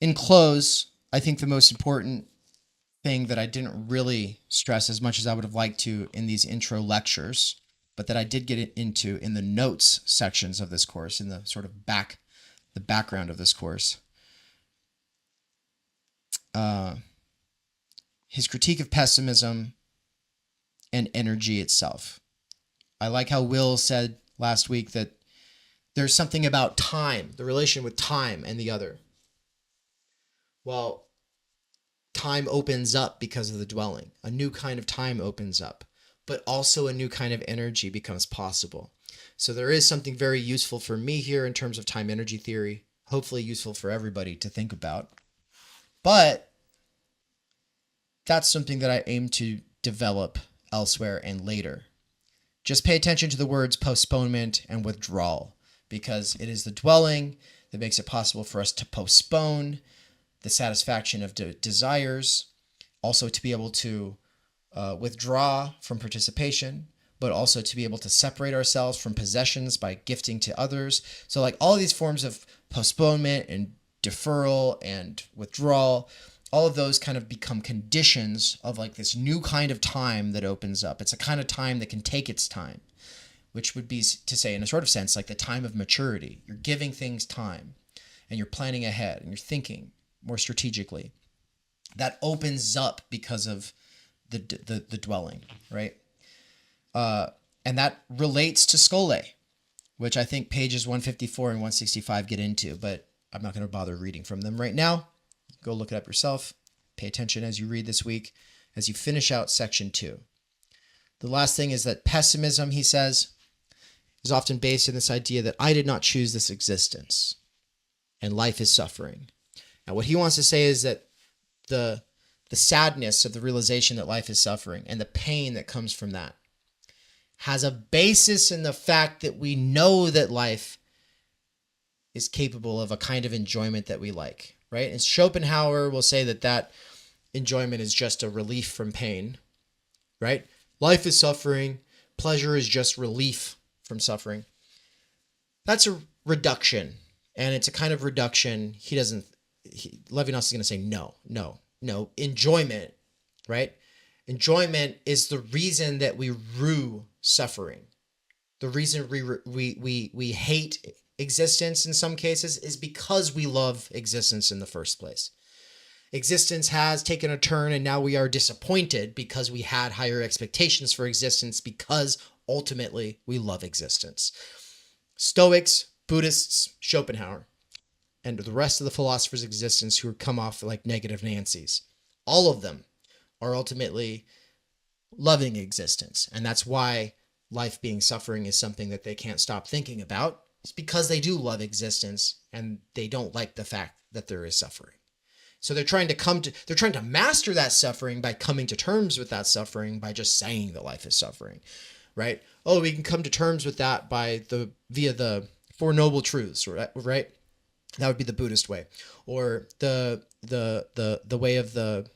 In close, I think the most important thing that I didn't really stress as much as I would have liked to in these intro lectures, but that I did get into in the notes sections of this course, in the sort of the background of this course. His critique of pessimism and energy itself. I like how Will said last week that there's something about time, the relation with time and the other. Well, time opens up because of the dwelling. A new kind of time opens up, but also a new kind of energy becomes possible. So there is something very useful for me here in terms of time energy theory, hopefully useful for everybody to think about. But that's something that I aim to develop elsewhere and later. Just pay attention to the words postponement and withdrawal, because it is the dwelling that makes it possible for us to postpone the satisfaction of desires, also to be able to withdraw from participation, but also to be able to separate ourselves from possessions by gifting to others. So like all of these forms of postponement and deferral and withdrawal, all of those kind of become conditions of like this new kind of time that opens up. It's a kind of time that can take its time, which would be to say, in a sort of sense, like the time of maturity. You're giving things time and you're planning ahead and you're thinking more strategically. That opens up because of the dwelling, right? And that relates to Skole, which I think pages 154 and 165 get into. But I'm not going to bother reading from them right now. Go look it up yourself. Pay attention as you read this week, as you finish out section 2. The last thing is that pessimism, he says, is often based in this idea that I did not choose this existence and life is suffering. Now, what he wants to say is that the sadness of the realization that life is suffering and the pain that comes from that has a basis in the fact that we know that life is capable of a kind of enjoyment that we like, right? And Schopenhauer will say that that enjoyment is just a relief from pain, right? Life is suffering. Pleasure is just relief from suffering. That's a reduction, and it's a kind of reduction. Levinas is going to say no. Enjoyment, right? Enjoyment is the reason that we rue suffering. The reason we hate existence in some cases is because we love existence in the first place. Existence has taken a turn, and now we are disappointed because we had higher expectations for existence, because ultimately we love existence. Stoics, Buddhists, Schopenhauer, and the rest of the philosophers of existence who come off like negative Nancys, all of them are ultimately loving existence. And that's why life being suffering is something that they can't stop thinking about. It's because they do love existence and they don't like the fact that there is suffering. So they're trying to master that suffering by coming to terms with that suffering by just saying that life is suffering, right? Oh, we can come to terms with that via the Four Noble Truths, right? That would be the Buddhist way, or the way of the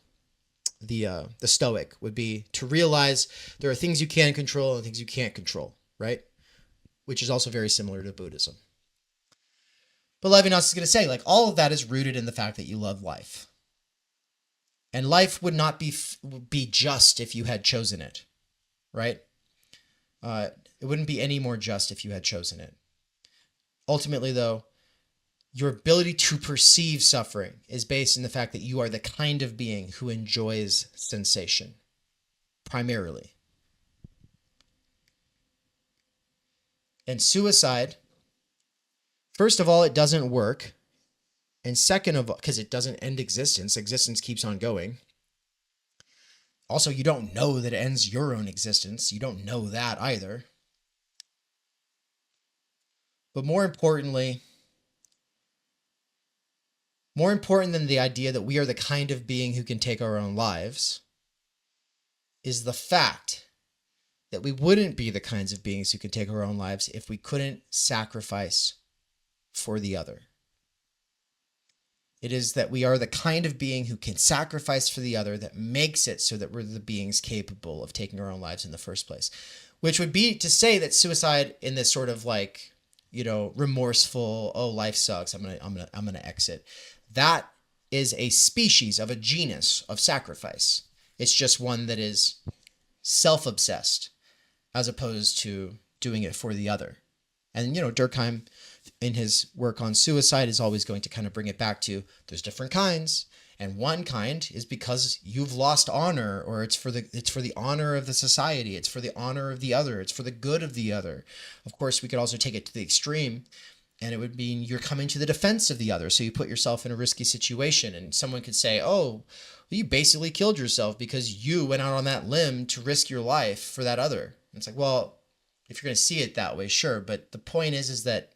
Stoic would be to realize there are things you can control and things you can't control, right? Which is also very similar to Buddhism. But Levinas is going to say, like, all of that is rooted in the fact that you love life, and life would not be just if you had chosen it, right? It wouldn't be any more just if you had chosen it. Ultimately, though, your ability to perceive suffering is based in the fact that you are the kind of being who enjoys sensation, primarily. And suicide, first of all, it doesn't work. And second of all, because it doesn't end existence, existence keeps on going. Also, you don't know that it ends your own existence. You don't know that either. But more important than the idea that we are the kind of being who can take our own lives is the fact that we wouldn't be the kinds of beings who can take our own lives if we couldn't sacrifice for the other. It is that we are the kind of being who can sacrifice for the other that makes it so that we're the beings capable of taking our own lives in the first place. Which would be to say that suicide in this sort of like, remorseful, oh, life sucks, I'm gonna exit. That is a species of a genus of sacrifice. It's just one that is self-obsessed as opposed to doing it for the other. And, Durkheim, in his work on suicide, is always going to kind of bring it back to there's different kinds. And one kind is because you've lost honor, or it's for the honor of the society. It's for the honor of the other. It's for the good of the other. Of course, we could also take it to the extreme, and it would mean you're coming to the defense of the other. So you put yourself in a risky situation, and someone could say, oh, well, you basically killed yourself because you went out on that limb to risk your life for that other. And it's like, well, if you're going to see it that way, sure. But the point is that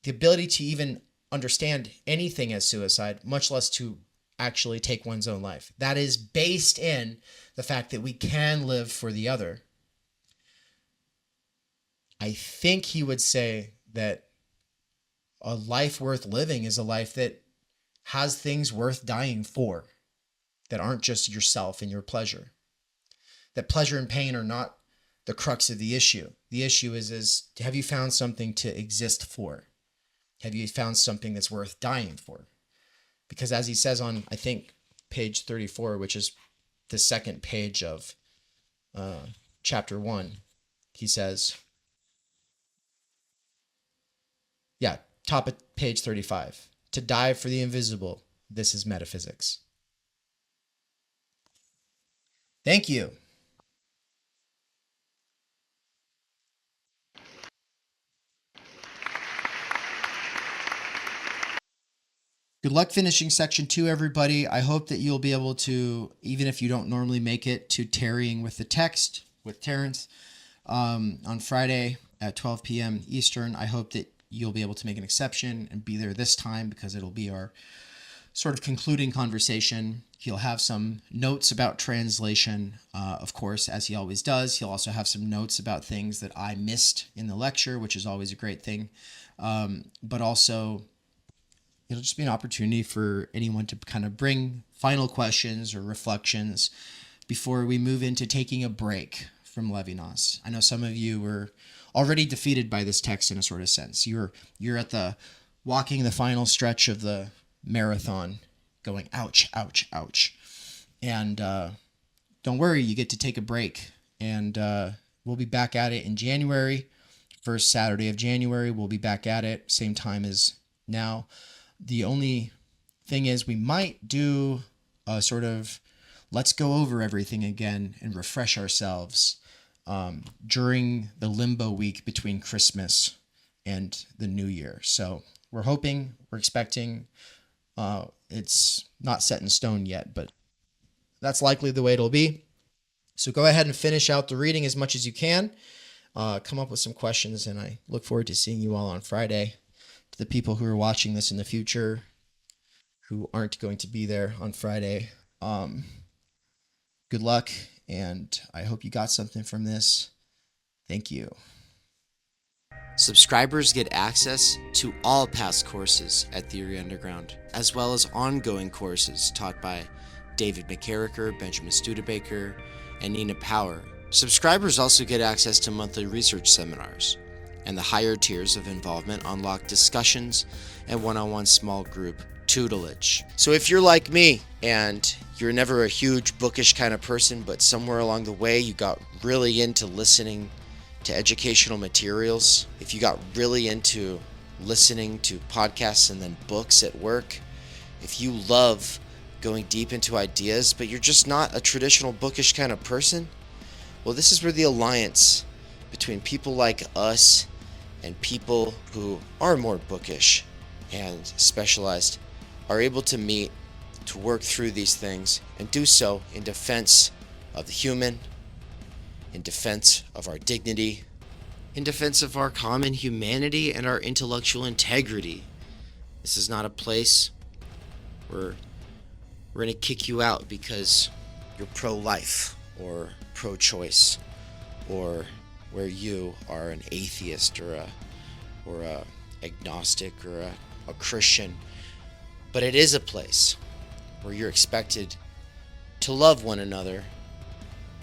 the ability to even understand anything as suicide, much less to actually take one's own life, that is based in the fact that we can live for the other. I think he would say that a life worth living is a life that has things worth dying for, that aren't just yourself and your pleasure. That pleasure and pain are not the crux of the issue. The issue is have you found something to exist for? Have you found something that's worth dying for? Because as he says on, I think, page 34, which is the second page of chapter 1, he says, top of page 35, to die for the invisible, this is metaphysics. Thank you. Good luck finishing section 2, everybody. I hope that you'll be able to, even if you don't normally make it to Tarrying with the Text with Terrence on Friday at 12 p.m. Eastern, I hope that you'll be able to make an exception and be there this time because it'll be our sort of concluding conversation. He'll have some notes about translation, of course, as he always does. He'll also have some notes about things that I missed in the lecture, which is always a great thing. But also, it'll just be an opportunity for anyone to kind of bring final questions or reflections before we move into taking a break from Levinas. I know some of you were already defeated by this text in a sort of sense. You're at the walking the final stretch of the marathon going, ouch, ouch, ouch. And don't worry, you get to take a break. And we'll be back at it in January. First Saturday of January, we'll be back at it, same time as now. The only thing is we might do a sort of let's go over everything again and refresh ourselves during the limbo week between Christmas and the New Year. So we're hoping, we're expecting, it's not set in stone yet, but that's likely the way it'll be. So go ahead and finish out the reading as much as you can. Come up with some questions, and I look forward to seeing you all on Friday. To the people who are watching this in the future, who aren't going to be there on Friday, good luck, and I hope you got something from this. Thank you. Subscribers get access to all past courses at Theory Underground, as well as ongoing courses taught by David McKerracher, Benjamin Studebaker, and Nina Power. Subscribers also get access to monthly research seminars, and the higher tiers of involvement unlock discussions and one-on-one small group tutelage. So if you're like me and you're never a huge bookish kind of person, but somewhere along the way you got really into listening to educational materials, if you got really into listening to podcasts and then books at work, if you love going deep into ideas, but you're just not a traditional bookish kind of person, well, this is where the alliance between people like us and people who are more bookish and specialized are able to meet, to work through these things, and do so in defense of the human, in defense of our dignity, in defense of our common humanity and our intellectual integrity. This is not a place where we're going to kick you out because you're pro-life or pro-choice, or where you are an atheist or a agnostic or a Christian. But it is a place where you're expected to love one another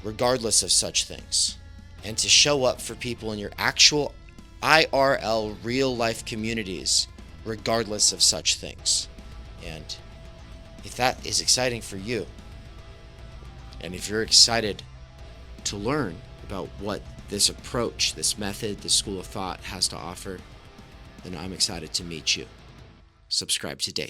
regardless of such things, and to show up for people in your actual IRL real life communities regardless of such things. And if that is exciting for you, and if you're excited to learn about what this approach, this method, this school of thought has to offer, then I'm excited to meet you. Subscribe today.